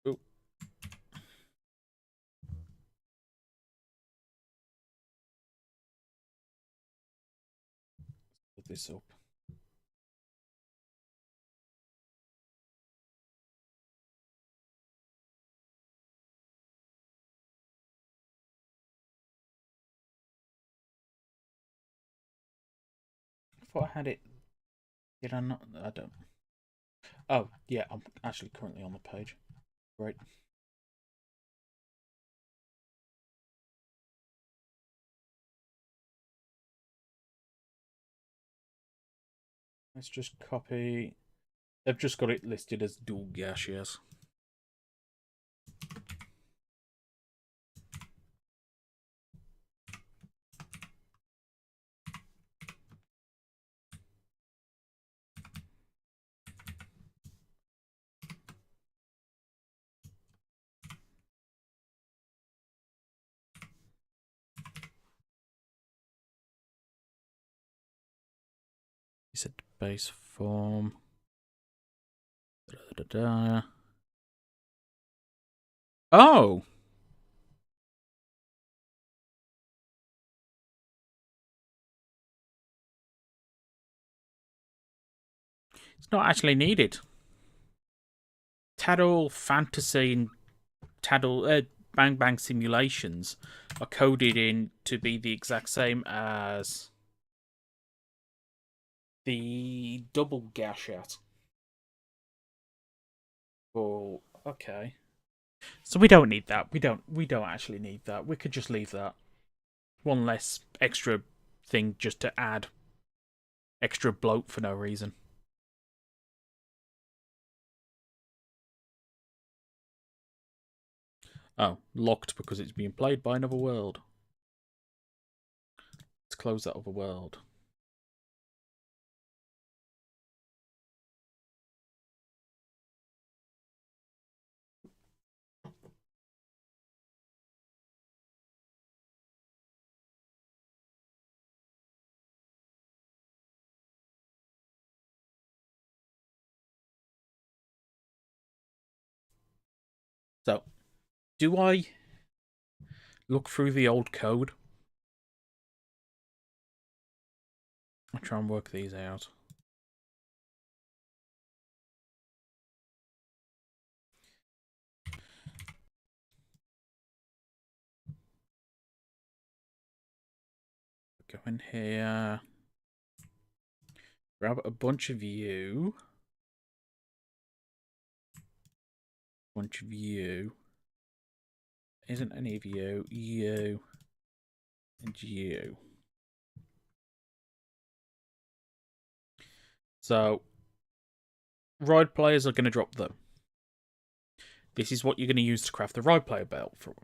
Oh. Put this up. I thought I had it. Did I not? I don't. Oh, yeah, I'm actually currently on the page. Great. Let's just copy. They've just got it listed as dual gash, yes. You said base form. Da, da, da. Oh! It's not actually needed. Taddle Fantasy and Taddle Bang Bang Simulations are coded in to be the exact same as the double Gashat. Oh, okay. So we don't need that. We don't actually need that. We could just leave that. One less extra thing just to add extra bloat for no reason. Oh, locked because it's being played by another world. Let's close that other world. So, do I look through the old code? I'll try and work these out. Go in here. Grab a bunch of you. Bunch of you. Isn't any of you. You. And you. So, ride players are going to drop them. This is what you're going to use to craft the ride player belt from.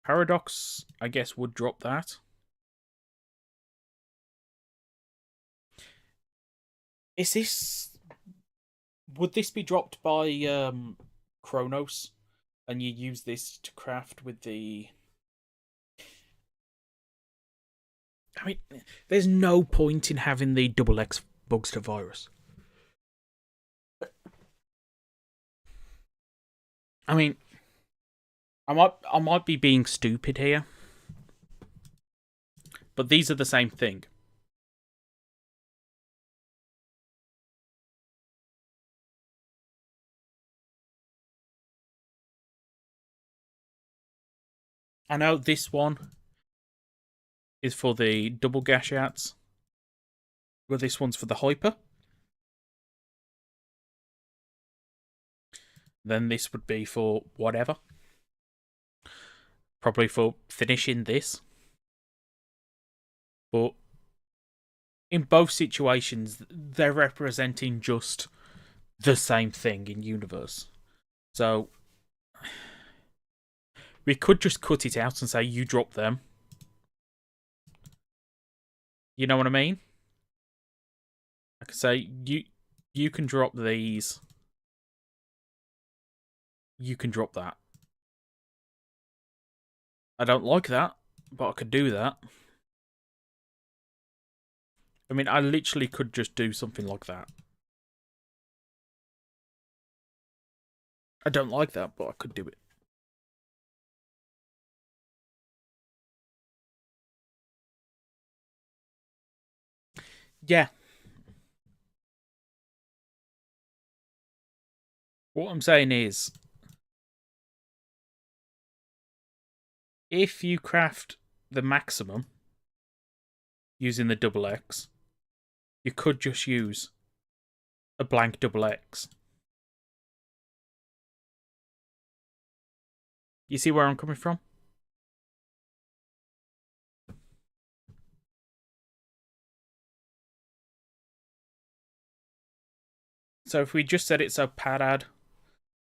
Paradox, I guess, would drop that. Is this... Would this be dropped by Kronos? And you use this to craft with the... I mean, there's no point in having the double X Bugster virus. I mean, I might be being stupid here, but these are the same thing. I know this one is for the double Gashats, but this one's for the Hyper. Then this would be for whatever. Probably for finishing this. But in both situations, they're representing just the same thing in universe. So we could just cut it out and say you drop them. You know what I mean? I could say you can drop these. You can drop that. I don't like that, but I could do that. I mean, I literally could just do something like that. I don't like that, but I could do it. Yeah. What I'm saying is, if you craft the maximum using the double X, you could just use a blank double X. You see where I'm coming from? So if we just set it so Parad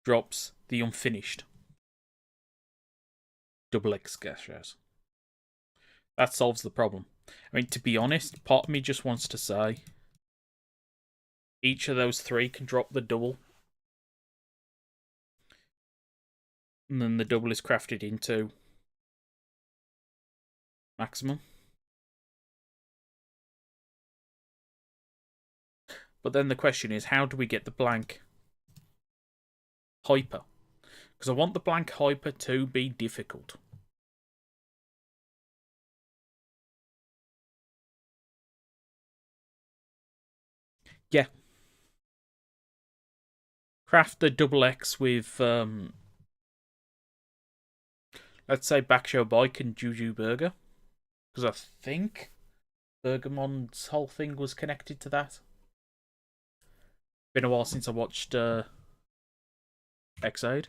drops the unfinished double X Gashers, that solves the problem. I mean, to be honest, part of me just wants to say each of those three can drop the double. And then the double is crafted into maximum. But then the question is, how do we get the blank Hyper? Because I want the blank Hyper to be difficult. Yeah. Craft the double X with, let's say, Bakshow Bike and Juju Burger. Because I think Bergamon's whole thing was connected to that. Been a while since I watched Exode.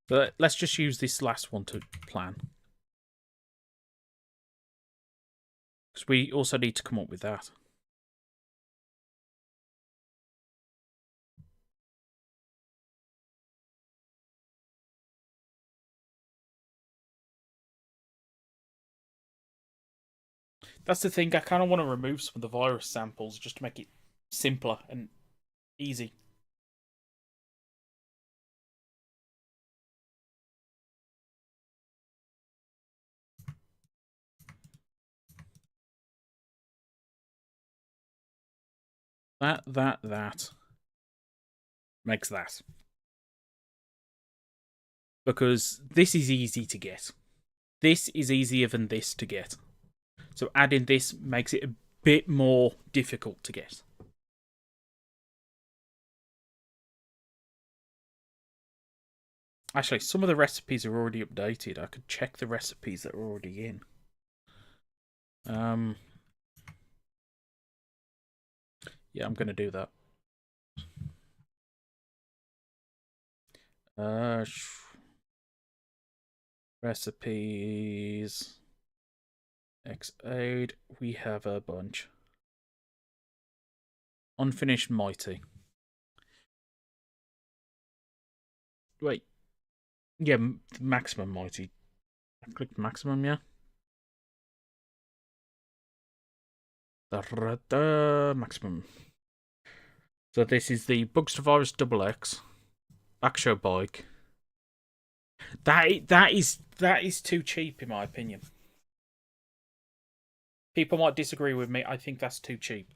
But let's just use this last one to plan. Because we also need to come up with that. That's the thing, I kind of want to remove some of the virus samples just to make it simpler and easy. That makes that. Because this is easy to get. This is easier than this to get. So adding this makes it a bit more difficult to get. Actually, some of the recipes are already updated. I could check the recipes that are already in. Yeah, I'm going to do that. Recipes. X8. We have a bunch. Unfinished Mighty. Wait. Yeah, maximum Mighty. I clicked maximum, yeah. Maximum. So this is the Bugster Virus Double X Backshow Bike. That is too cheap in my opinion. People might disagree with me. I think that's too cheap.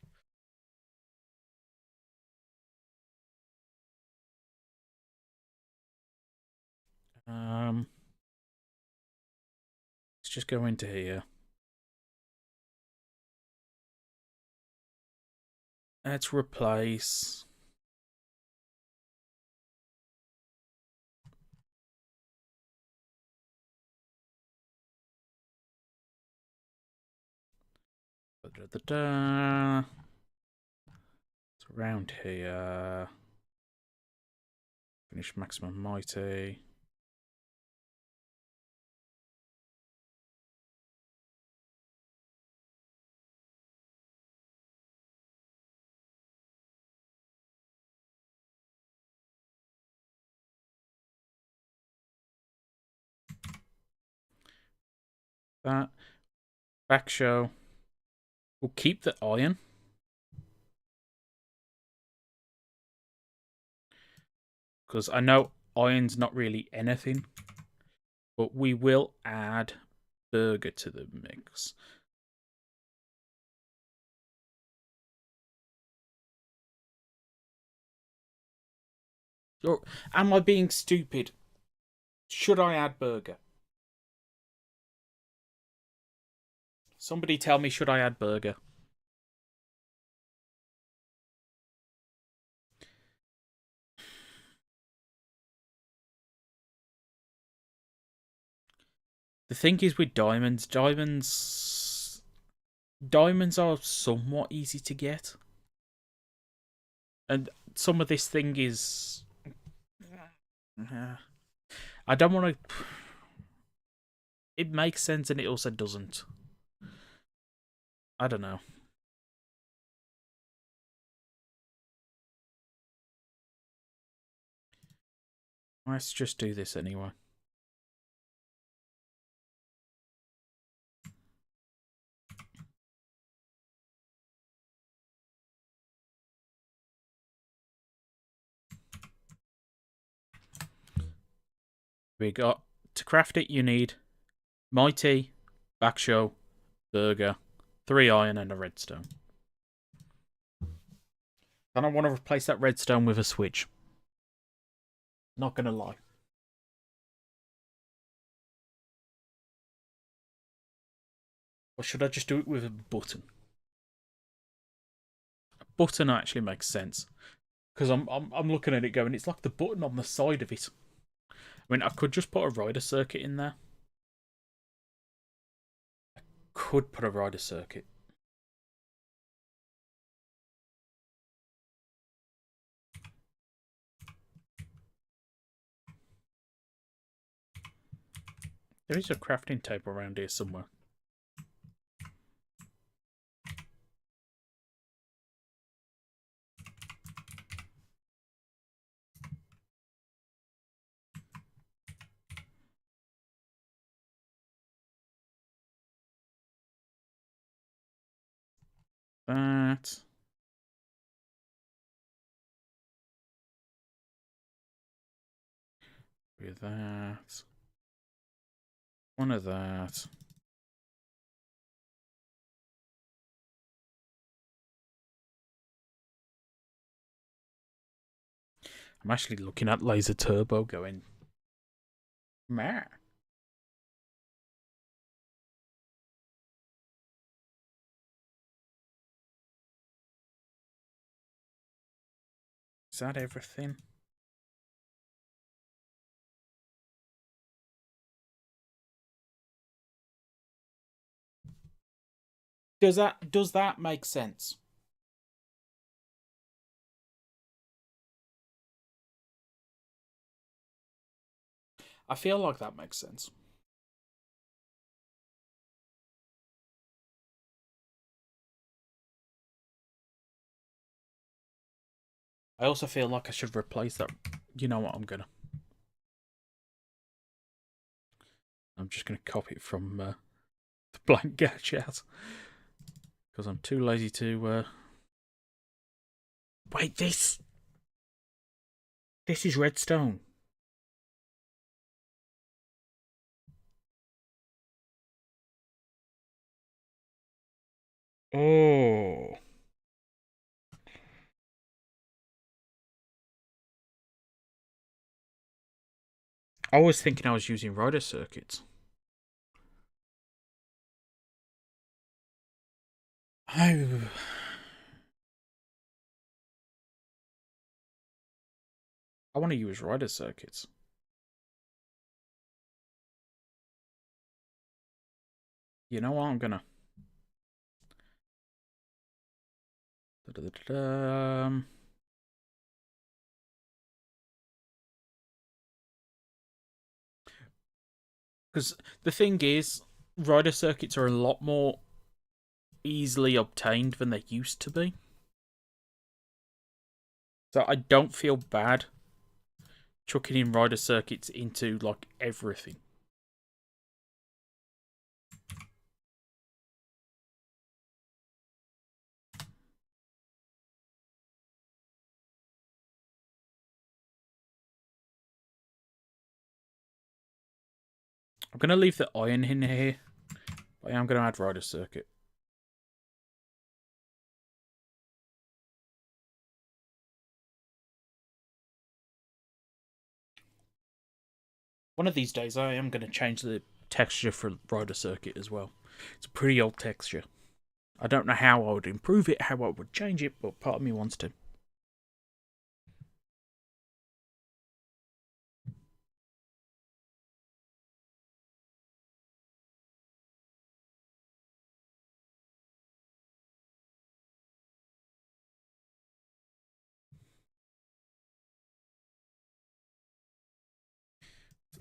Let's just go into here. Let's replace. It's around here. Finish maximum mighty. That back show. We'll keep the iron. Because I know iron's not really anything. But we will add burger to the mix. Or am I being stupid? Should I add burger? Somebody tell me, should I add burger? The thing is with diamonds are somewhat easy to get. And some of this thing is... I don't want to... It makes sense and it also doesn't. I don't know. Let's just do this anyway. We got... To craft it, you need Mighty, Backshow, Burger, 3 iron and a redstone. And I want to replace that redstone with a switch. Not gonna lie. Or should I just do it with a button? A button actually makes sense. Because I'm looking at it going, it's like the button on the side of it. I mean, I could just put a rider circuit in there. I could put a rider circuit. There is a crafting table around here somewhere. that. With that. One of that. I'm actually looking at Laser Turbo going, meh. Is that everything? Does that make sense? I feel like that makes sense. I also feel like I should replace that. You know what? I'm just gonna copy it from the blank chat because I'm too lazy to. Wait, this is redstone. Oh. I was thinking I was using rider circuits. Oh. I want to use rider circuits. You know what? I'm gonna. Because the thing is, rider circuits are a lot more easily obtained than they used to be. So I don't feel bad chucking in rider circuits into like everything. I'm going to leave the iron in here, but I am going to add rider circuit. One of these days, I am going to change the texture for rider circuit as well. It's a pretty old texture. I don't know how I would improve it, how I would change it, but part of me wants to.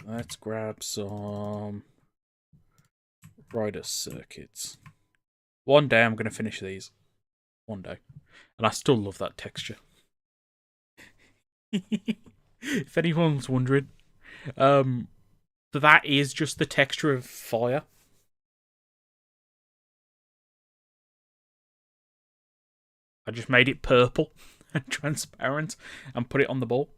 Let's grab some rider circuits. One day I'm going to finish these. One day. And I still love that texture. If anyone's wondering, that is just the texture of fire. I just made it purple and transparent and put it on the ball.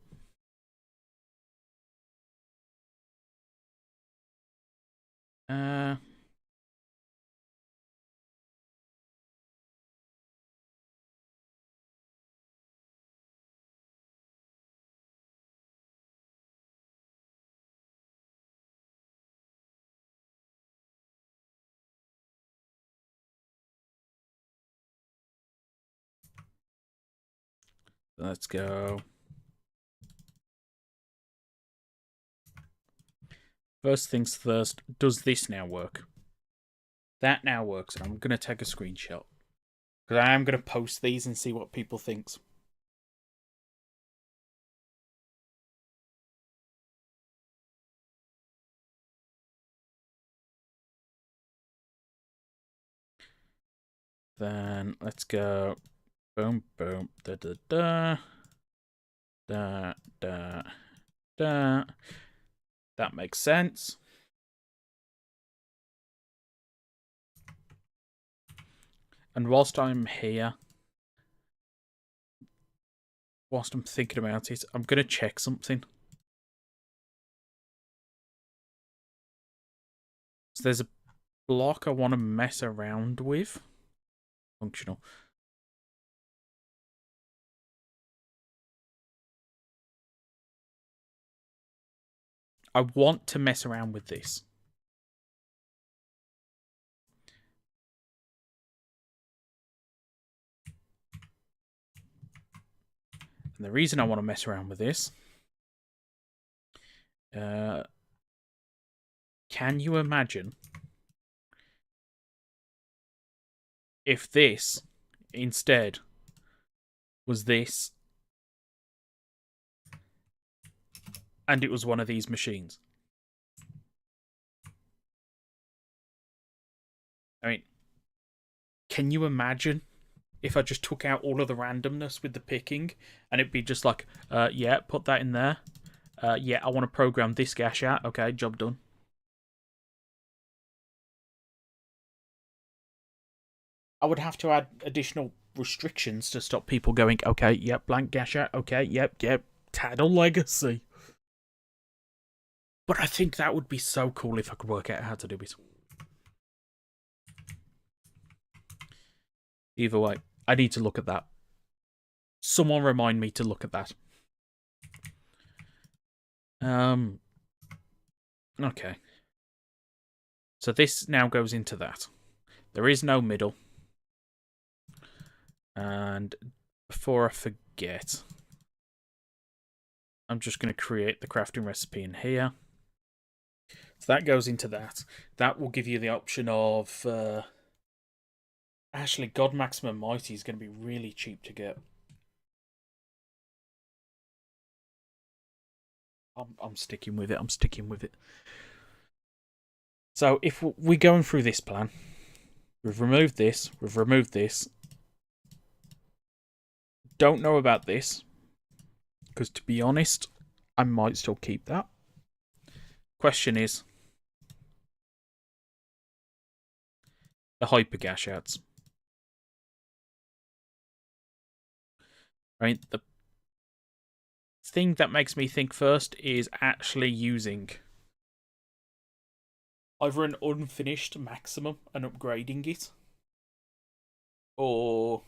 Let's go. First things first, does this now work? That now works, and I'm going to take a screenshot. Because I am going to post these and see what people think. Then let's go. Boom, boom, da da da. Da da da. That makes sense. And whilst I'm here, whilst I'm thinking about it, I'm going to check something. So there's a block I want to mess around with. Functional. I want to mess around with this. And the reason I want to mess around with this, can you imagine if this instead was this and it was one of these machines? I mean, can you imagine if I just took out all of the randomness with the picking and it'd be just like, yeah, put that in there. Yeah, I want to program this gash out. Okay, job done. I would have to add additional restrictions to stop people going, okay, yep, blank gash out. Okay, yep, Taddle Legacy. But I think that would be so cool if I could work out how to do it. Either way, I need to look at that. Someone remind me to look at that. Okay. So this now goes into that. There is no middle. And before I forget, I'm just going to create the crafting recipe in here. So that goes into that. That will give you the option of... actually, God Maximum Mighty is going to be really cheap to get. I'm sticking with it. I'm sticking with it. So if we're going through this plan, we've removed this. We've removed this. Don't know about this. Because to be honest, I might still keep that. Question is... the hyper gash outs. Right? The thing that makes me think first is actually using either an unfinished maximum and upgrading it, or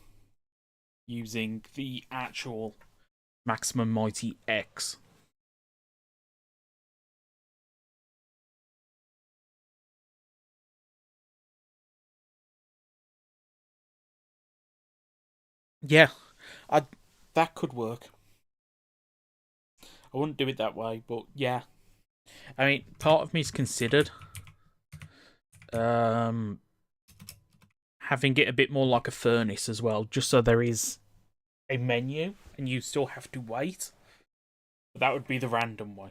using the actual Maximum Mighty X. Yeah, that could work. I wouldn't do it that way, but yeah. I mean, part of me's considered having it a bit more like a furnace as well, just so there is a menu and you still have to wait. But that would be the random one.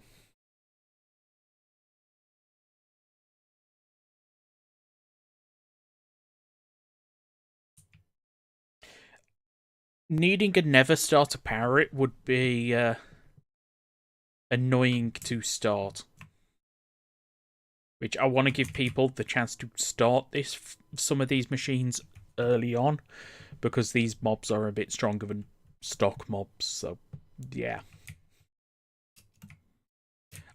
Needing a never start to power it would be annoying to start. Which I want to give people the chance to start some of these machines early on, because these mobs are a bit stronger than stock mobs. So yeah,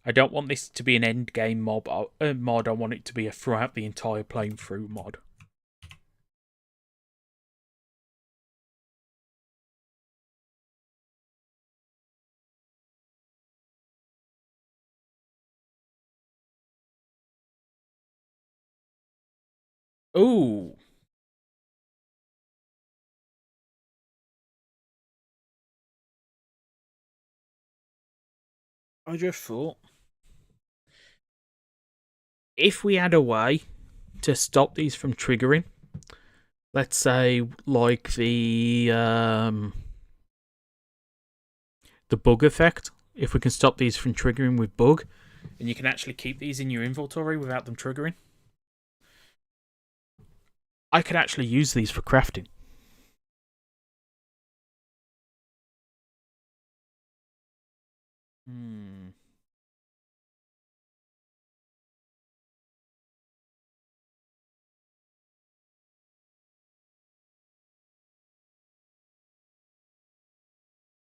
I don't want this to be an end game mod. I want it to be a throughout the entire playing through mod. Ooh. I just thought, if we had a way to stop these from triggering, let's say like the bug effect, if we can stop these from triggering with bug, and you can actually keep these in your inventory without them triggering, I could actually use these for crafting.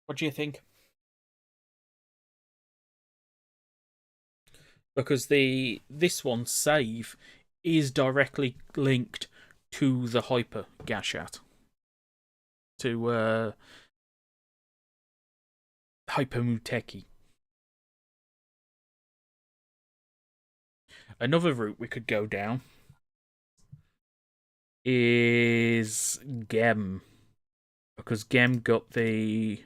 What do you think? Because this one's save is directly linked to the Hyper Gashat. To Hyper Muteki. Another route we could go down is Gem. Because Gem got the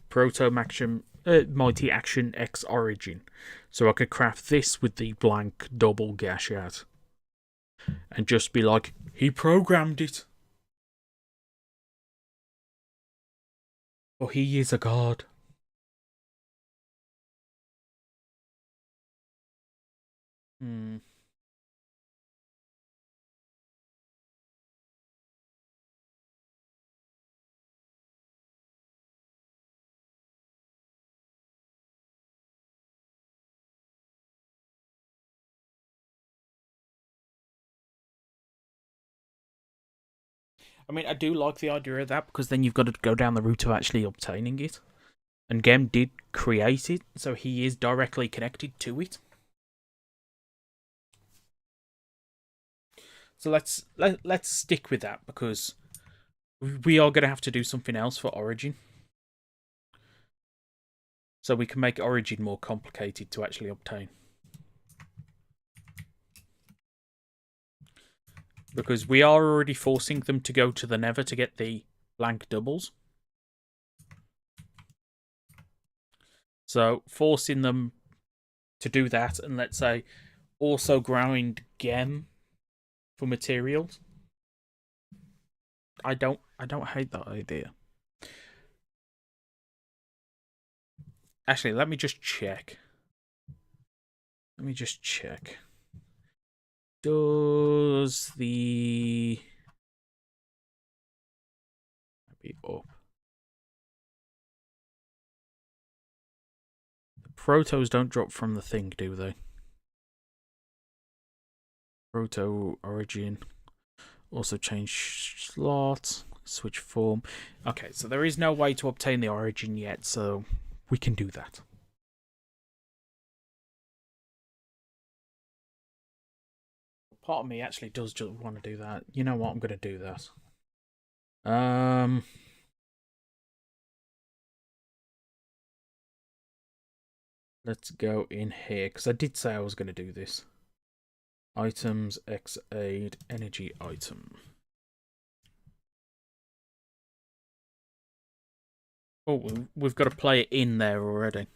Proto Mighty Action X Origin. So I could craft this with the blank double Gashat. And just be like, he programmed it. Or he is a god. Hmm. I mean, I do like the idea of that because then you've got to go down the route of actually obtaining it. And Gem did create it, so he is directly connected to it. So let's stick with that because we are going to have to do something else for Origin. So we can make Origin more complicated to actually obtain. Because we are already forcing them to go to the Nether to get the blank doubles. So forcing them to do that, and let's say also grind Gem for materials. I don't hate that idea. Actually, let me just check. Does the be up? The protos don't drop from the thing, do they? Proto Origin. Also change slot. Switch form. Okay, so there is no way to obtain the Origin yet, so we can do that. Part of me actually does just want to do that. You know what? I'm going to do that. Let's go in here because I did say I was going to do this. Items, X aid, energy item. Oh, we've got to play it in there already.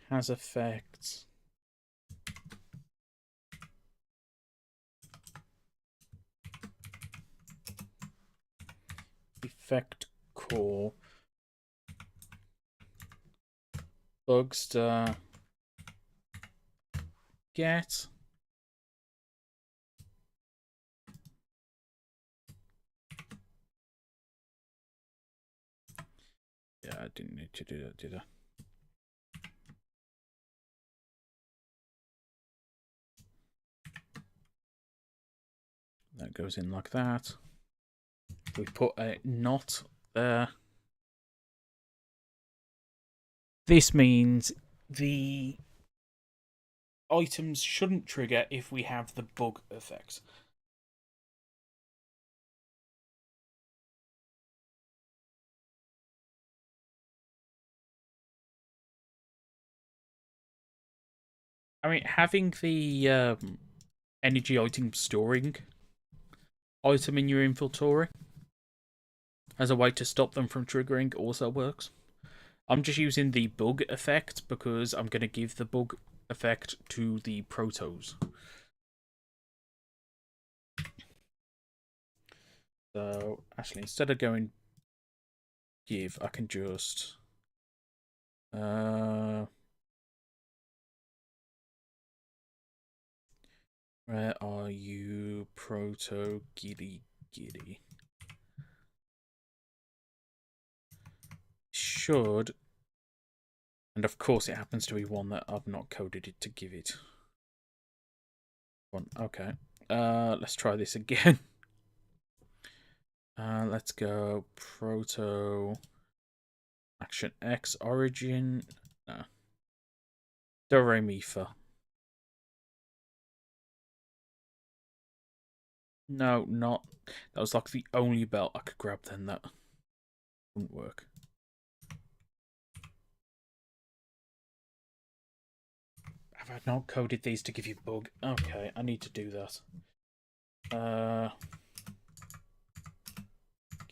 Has effects. Effect core. Bugster. Get. Yeah, I didn't need to do that, did I? That goes in like that. We put a knot there. This means the items shouldn't trigger if we have the bug effect. I mean, having the energy item storing item in your inventory as a way to stop them from triggering also works. I'm just using the bug effect because I'm going to give the bug effect to the protos. So, actually, instead of going give, I can just... Where are you, Proto Giddy Giddy? Should, and of course it happens to be one that I've not coded it to give it. One, okay. Let's try this again. Let's go Proto Action X Origin. No. Do Re Mi Fa. No, not. That was like the only belt I could grab then that wouldn't work. Have I not coded these to give you bug? Okay, I need to do that.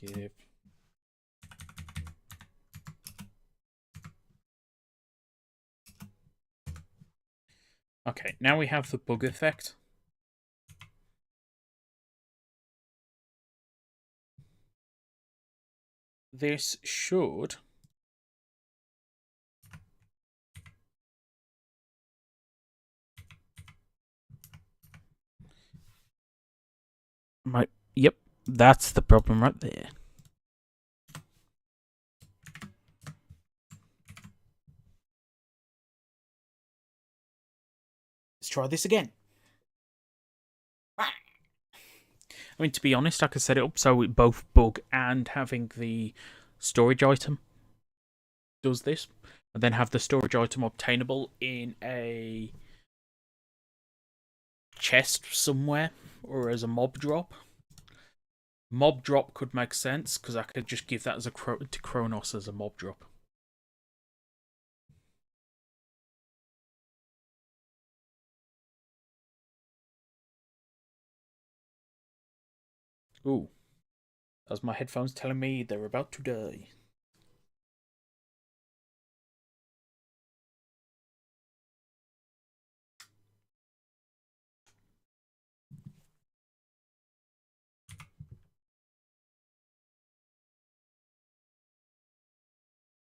Give. Okay, now we have the bug effect. This should yep, that's the problem right there. Let's try this again. I mean, to be honest, I could set it up so it both bug and having the storage item does this, and then have the storage item obtainable in a chest somewhere or as a mob drop. Mob drop could make sense because I could just give that as a to Kronos as a mob drop. Ooh, that's my headphones telling me they're about to die.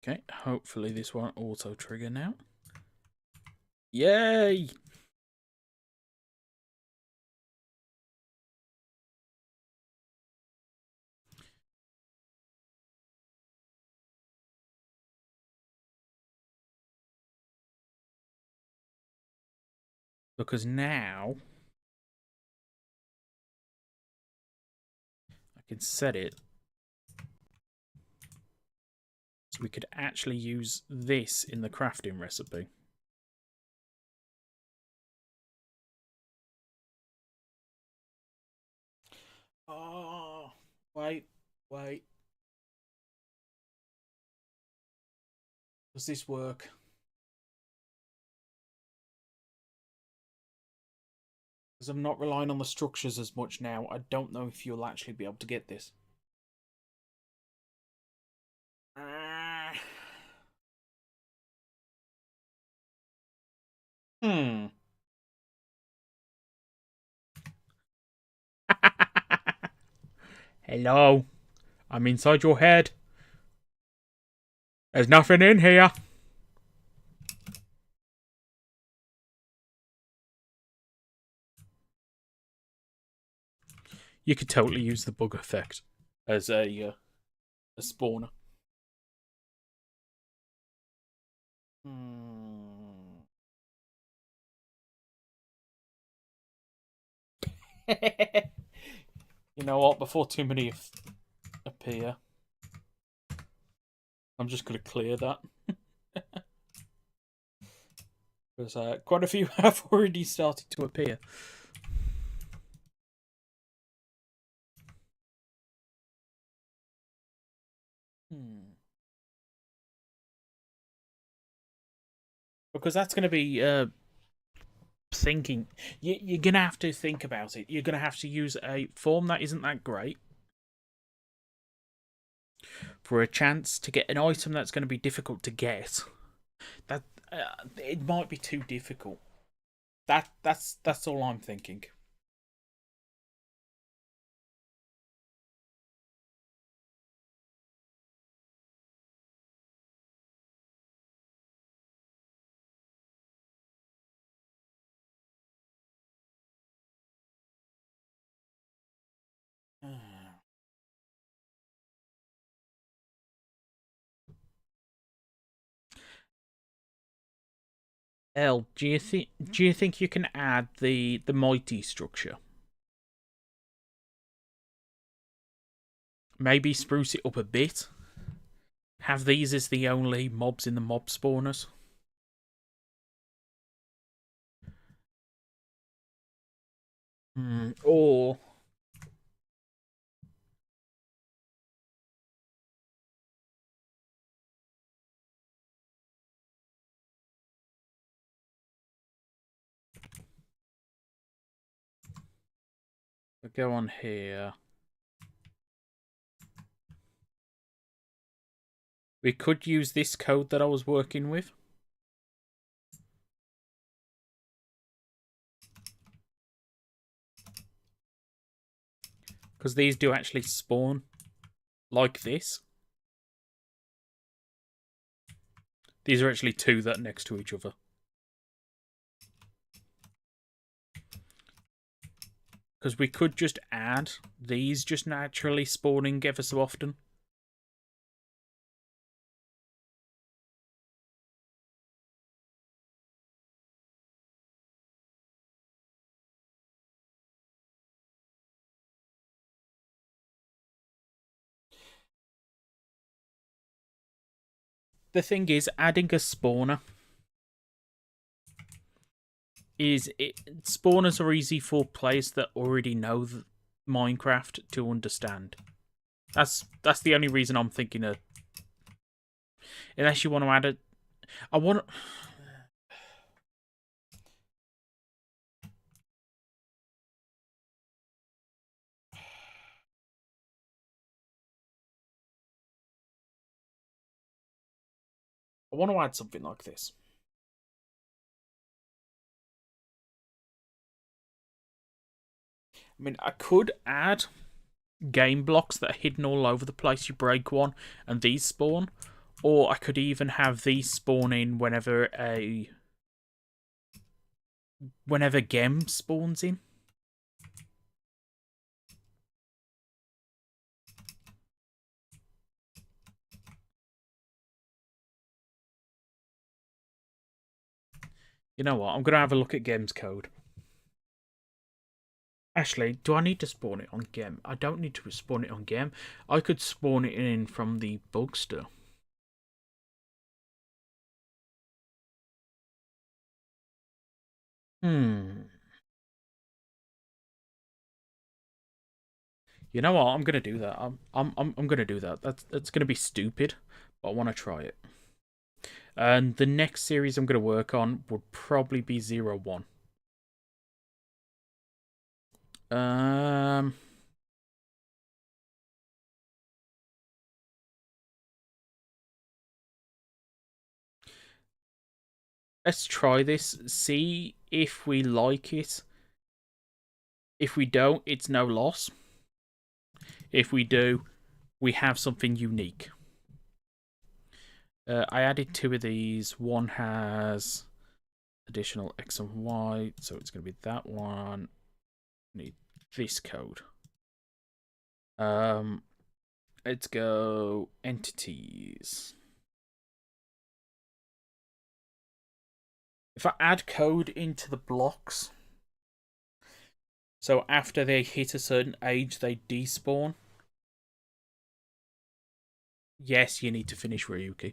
Okay, hopefully this won't auto trigger now. Yay! Because now I can set it so we could actually use this in the crafting recipe. Oh, wait. Does this work? Because I'm not relying on the structures as much now. I don't know if you'll actually be able to get this. Hmm. Hello. I'm inside your head. There's nothing in here. You could totally use the bug effect as a spawner. Hmm. You know what? Before too many appear, I'm just going to clear that. Because quite a few have already started to appear. Because that's going to be thinking. You're going to have to think about it. You're going to have to use a form that isn't that great for a chance to get an item that's going to be difficult to get. That it might be too difficult. That's all I'm thinking. L, do you think you can add the mighty structure? Maybe spruce it up a bit. Have these as the only mobs in the mob spawners. Or we'll go on here. We could use this code that I was working with. Because these do actually spawn like this. These are actually two that are next to each other. Because we could just add these just naturally spawning ever so often. The thing is, adding a spawner spawners are easy for players that already know Minecraft to understand. That's the only reason I'm thinking of. Unless you want to add it, I want. I want to add something like this. I mean, I could add game blocks that are hidden all over the place. You break one, and these spawn. Or I could even have these spawn in whenever Gem spawns in. You know what? I'm going to have a look at Gem's code. Actually, do I need to spawn it on Gem? I don't need to spawn it on Gem. I could spawn it in from the Bugster. You know what? I'm gonna do that. I'm gonna do that. That's gonna be stupid, but I want to try it. And the next series I'm gonna work on would probably be 01. Um. Let's try this. See if we like it. If we don't, it's no loss. If we do, we have something unique. I added two of these. One has additional X and Y, so it's going to be that one. Need this code. Let's go entities. If I add code into the blocks, so after they hit a certain age, they despawn. Yes, you need to finish Ryuki.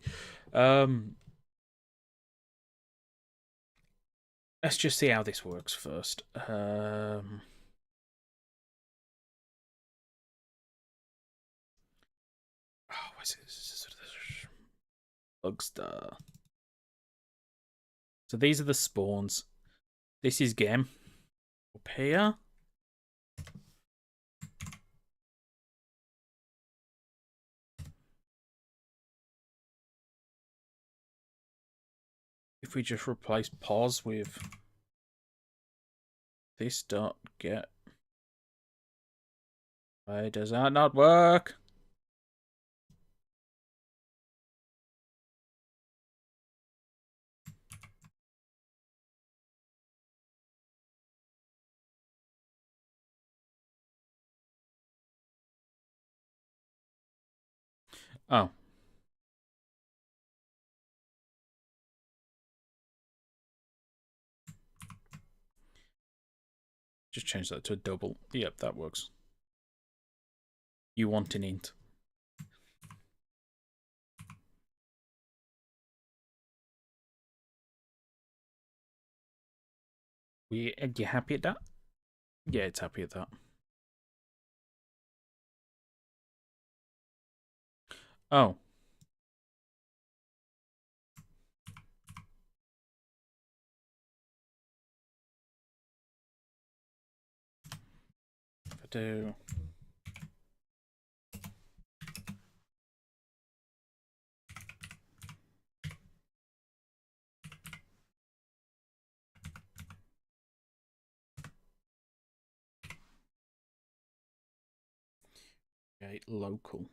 Let's just see how this works first. What's this? Bugstar. So these are the spawns. This is Gem. Up here. If we just replace pause with this dot get. Why does that not work? Oh. Just change that to a double. Yep, that works. You want an int. Are you happy at that? Yeah, it's happy at that. Oh. If I do... Okay, local.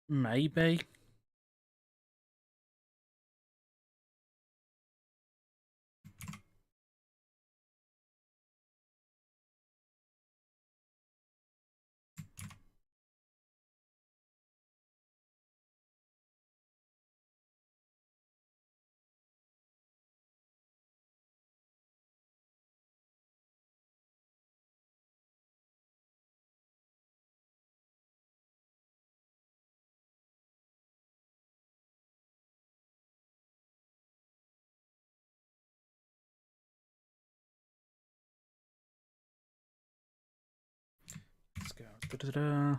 Maybe. Let's go. Da-da-da.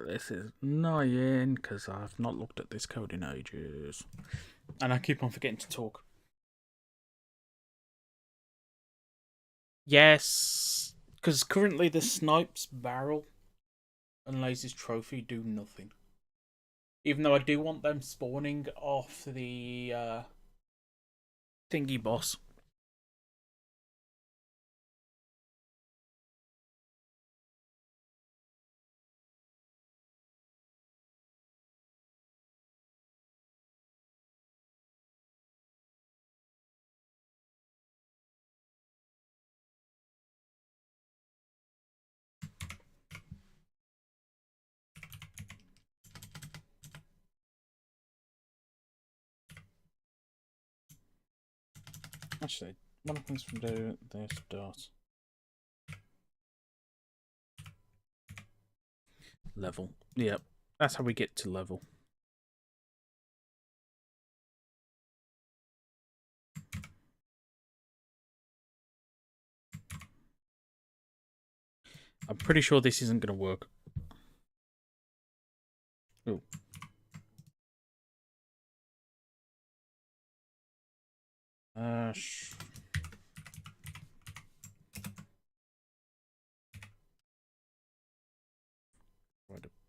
This is annoying because I've not looked at this code in ages. And I keep on forgetting to talk. Yes, because currently the Snipe's barrel and Laser's trophy do nothing. Even though I do want them spawning off the thingy boss. Actually, what happens if we do this dot? Level. Yep. That's how we get to level. I'm pretty sure this isn't going to work. Oh.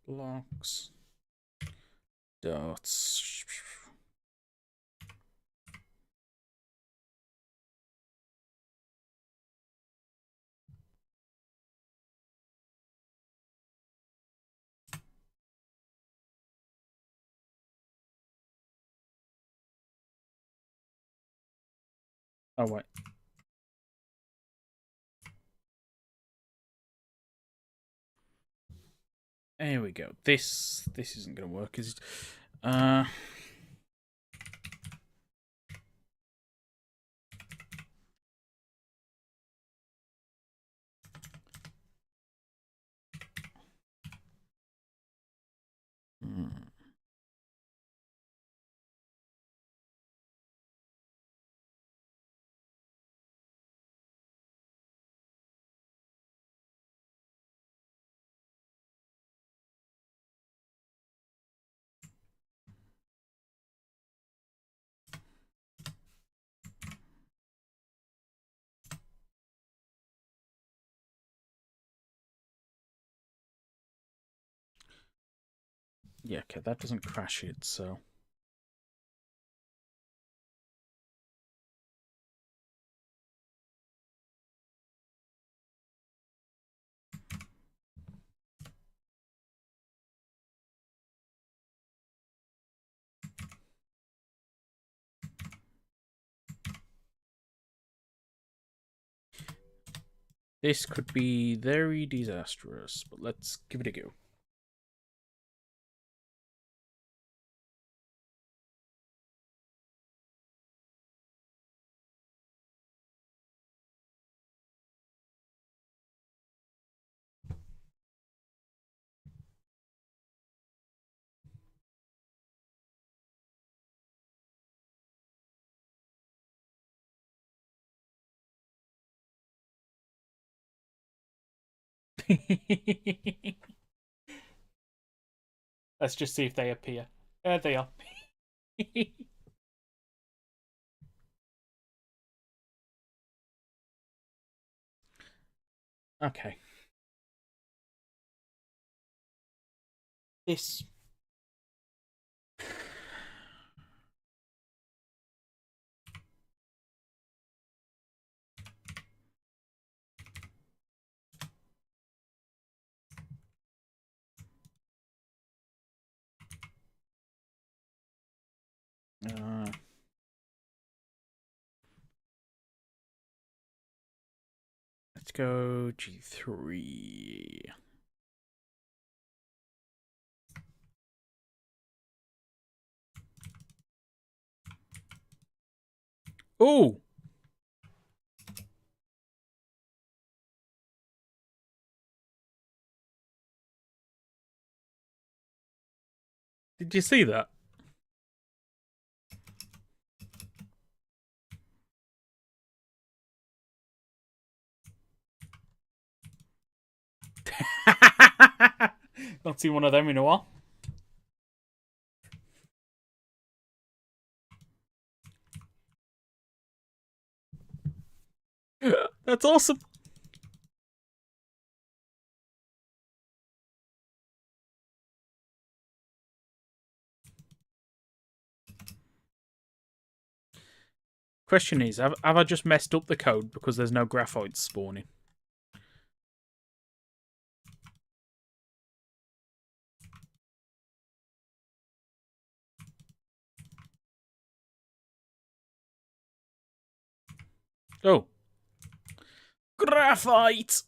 Blocks. Dots. Oh, wait. There we go. This isn't going to work, is it? Yeah, okay, that doesn't crash it, so... This could be very disastrous, but let's give it a go. Let's just see if they appear. There they are. Okay. This... let's go G3. Oh! Did you see that? Not seen one of them in a while. That's awesome. Question is, have I just messed up the code because there's no graphites spawning? Oh. Graphite!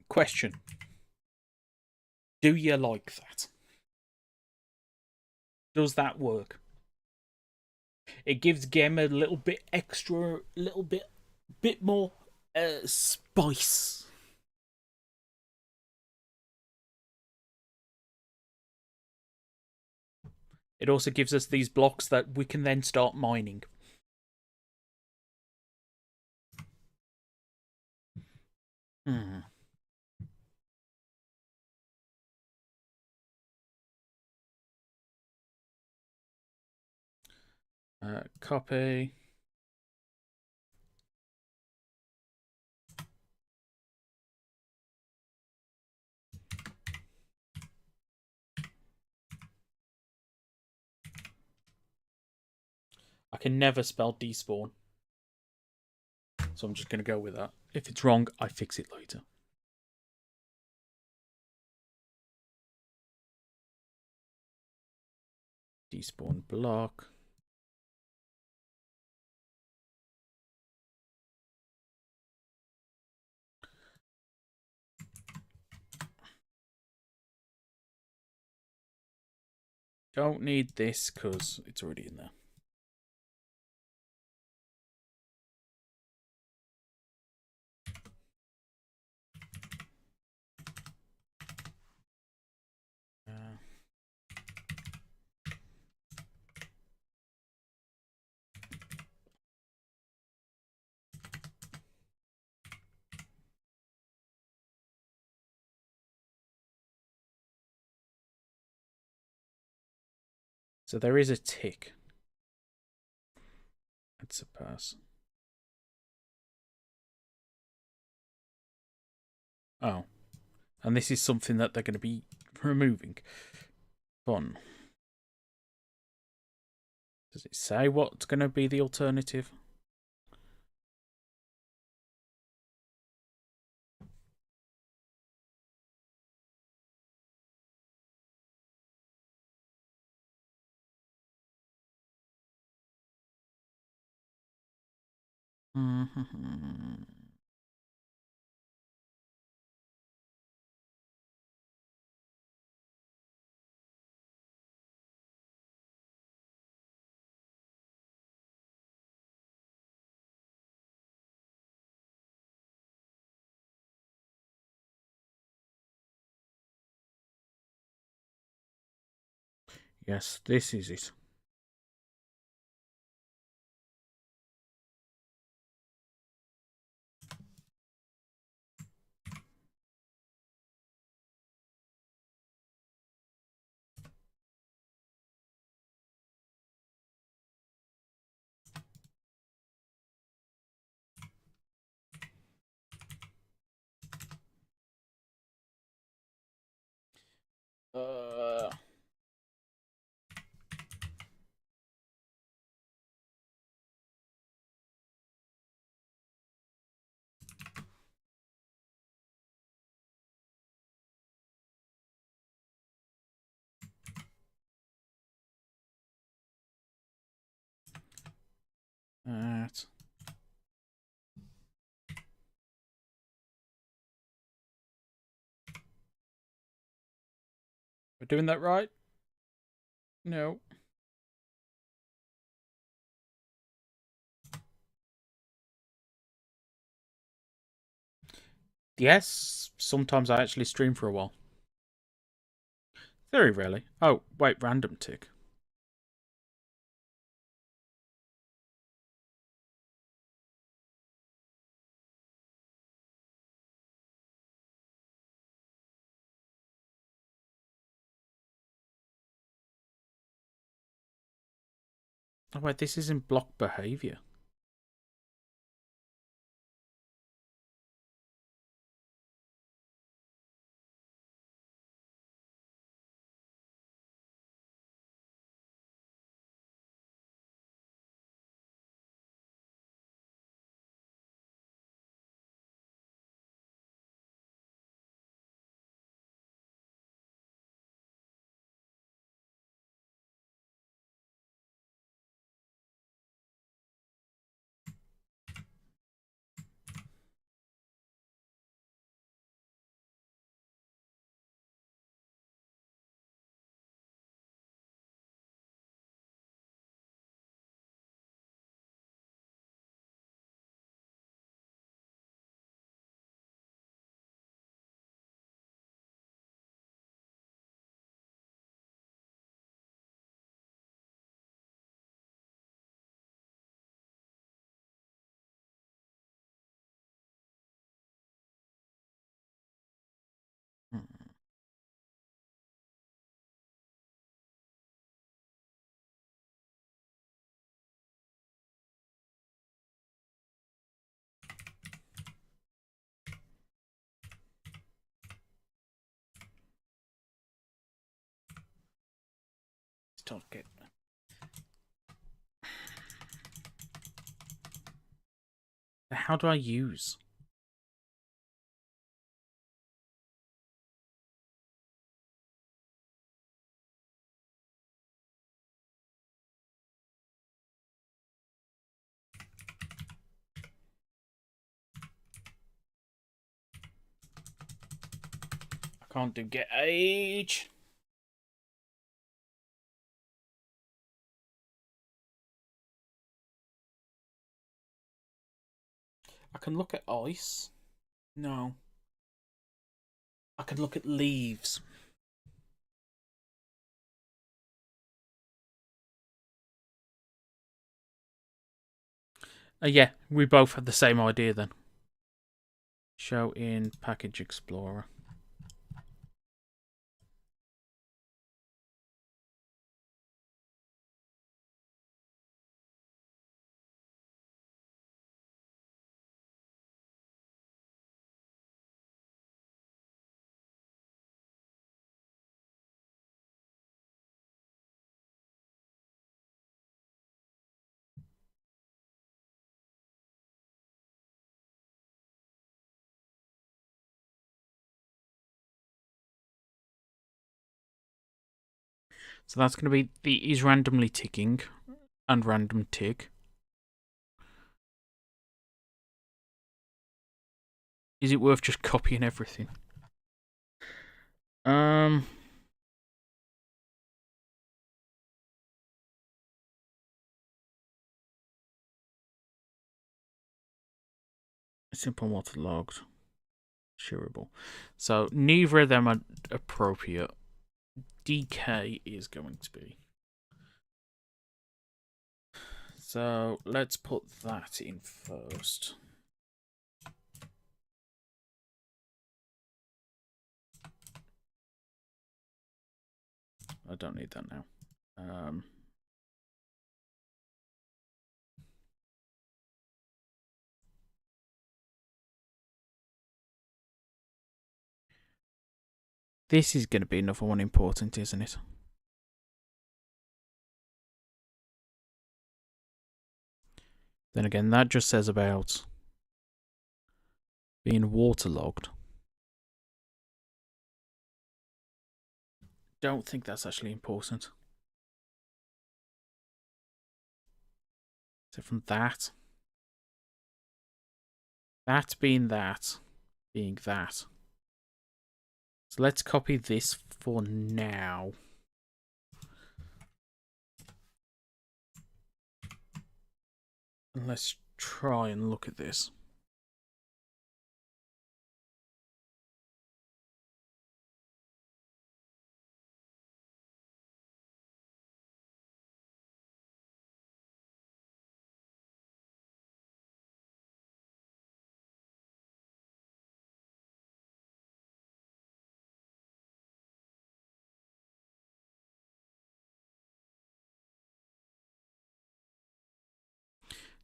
Question. Do you like that? Does that work? It gives game a little bit extra, bit more spice. It also gives us these blocks that we can then start mining. Hmm. Copy. I can never spell despawn, so I'm just going to go with that. If it's wrong, I fix it later. Despawn block. Don't need this because it's already in there. So there is a tick. That's a pass. Oh. And this is something that they're going to be removing. Fun. Does it say what's going to be the alternative? Yes, this is it. Uh, that. We're doing that right? No. Yes, sometimes I actually stream for a while. Very rarely. Oh, wait, random tick. Oh, wait, this isn't block behavior. don't get... How do I use? I can't do get age. I can look at ice. No. I can look at leaves. Yeah, we both had the same idea then. Show in Package Explorer. So that's going to be the is randomly ticking and random tick. Is it worth just copying everything? Simple waterlogged. Shareable. So neither of them are appropriate. DK is going to be. So let's put that in first. I don't need that now. This is going to be another one important, isn't it? Then again, that just says about being waterlogged. Don't think that's actually important. So from that being that, being that. So let's copy this for now. And let's try and look at this.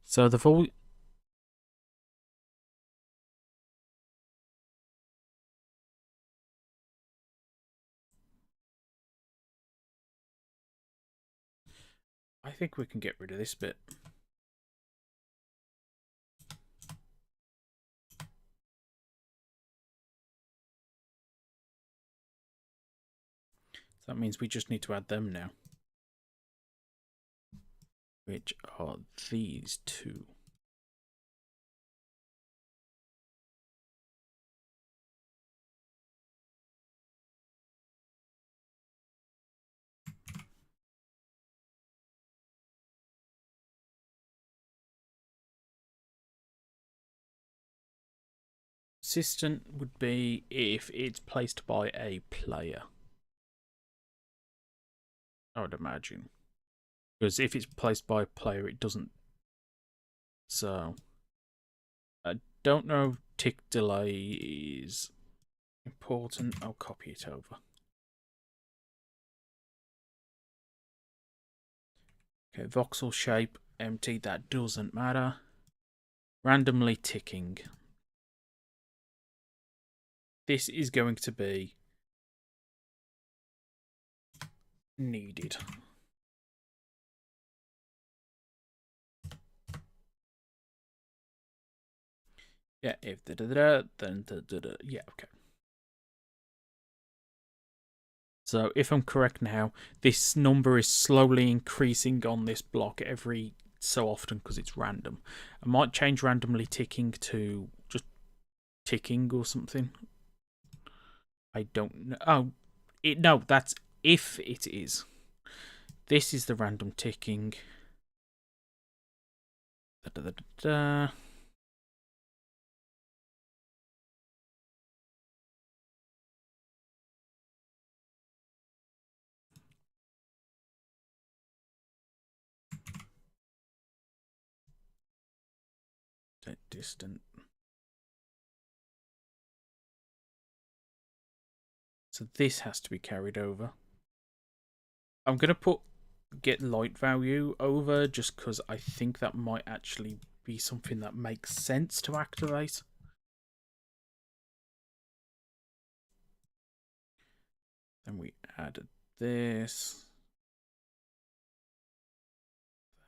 So the full... I think we can get rid of this bit. That means we just need to add them now. Which are these two. Assistant would be if it's placed by a player. I would imagine. Because if it's placed by a player, it doesn't. So, I don't know if tick delay is important. I'll copy it over. Okay, voxel shape, empty, that doesn't matter. Randomly ticking. This is going to be needed. Yeah, if da-da-da, then da-da-da. Yeah, okay. So if I'm correct now, this number is slowly increasing on this block every so often because it's random. I might change randomly ticking to just ticking or something. I don't know. Oh, no, that's if it is. This is the random ticking. Da-da-da-da-da. Distant. So this has to be carried over. I'm going to put get light value over just because I think that might actually be something that makes sense to activate. Then we added this.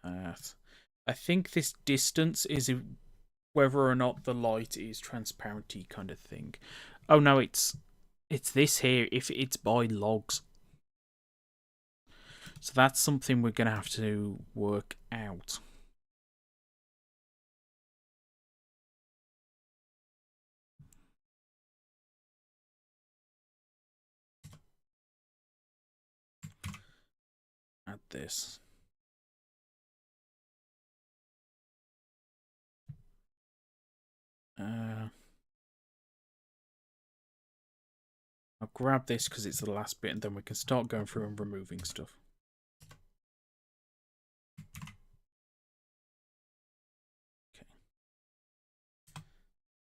That. I think this distance is whether or not the light is transparency kind of thing. Oh no, it's this here if it's by logs. So that's something we're going to have to work out. Add this. I'll grab this because it's the last bit and then we can start going through and removing stuff.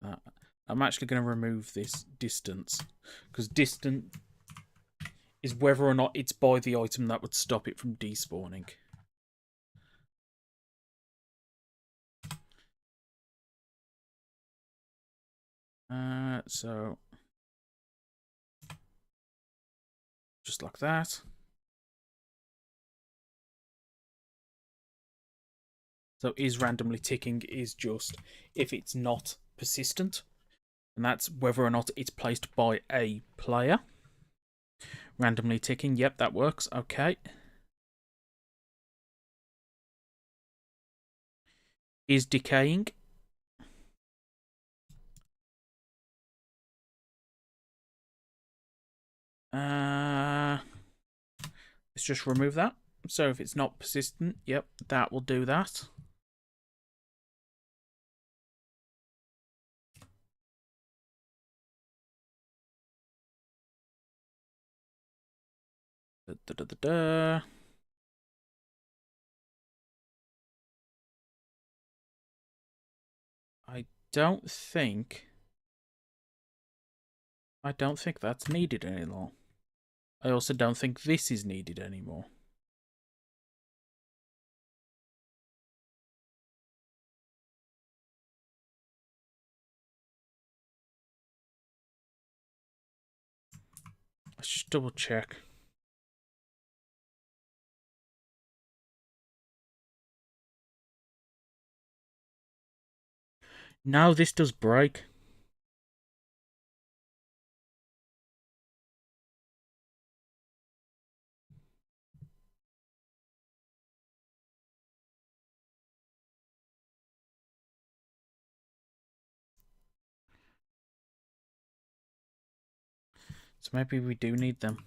Okay. I'm actually going to remove this distance because distance is whether or not it's by the item that would stop it from despawning. So just like that. So is randomly ticking is just if it's not persistent, and that's whether or not it's placed by a player. Randomly ticking, yep, that works. Okay. Is decaying. Let's just remove that. So if it's not persistent, yep, that will do that. Da, da, da, da, da. I don't think that's needed anymore. I also don't think this is needed anymore. Let's just double check. No, this does break. So maybe we do need them.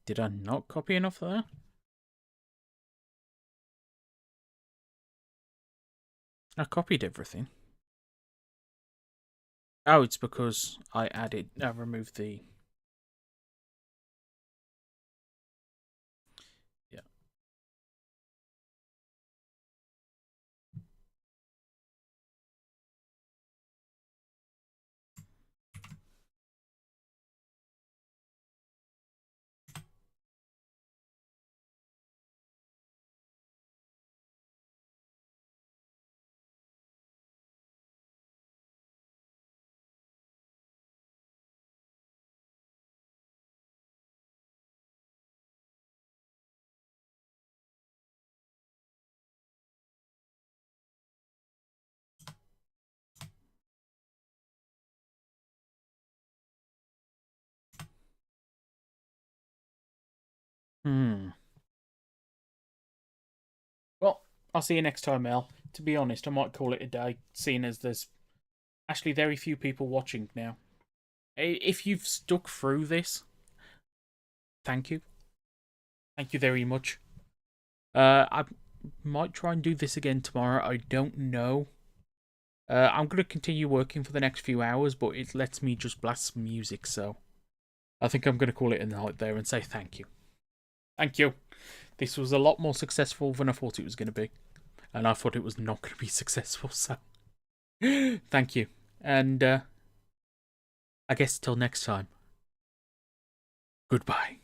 Did I not copy enough there? I copied everything. Oh, it's because I removed the... Yeah. I'll see you next time, Mel. To be honest, I might call it a day, seeing as there's actually very few people watching now. If you've stuck through this, thank you. Thank you very much. I might try and do this again tomorrow. I don't know. I'm going to continue working for the next few hours, but it lets me just blast some music, so I think I'm going to call it a night there and say thank you. Thank you. This was a lot more successful than I thought it was going to be, and I thought it was not going to be successful, so thank you. And I guess till next time, goodbye.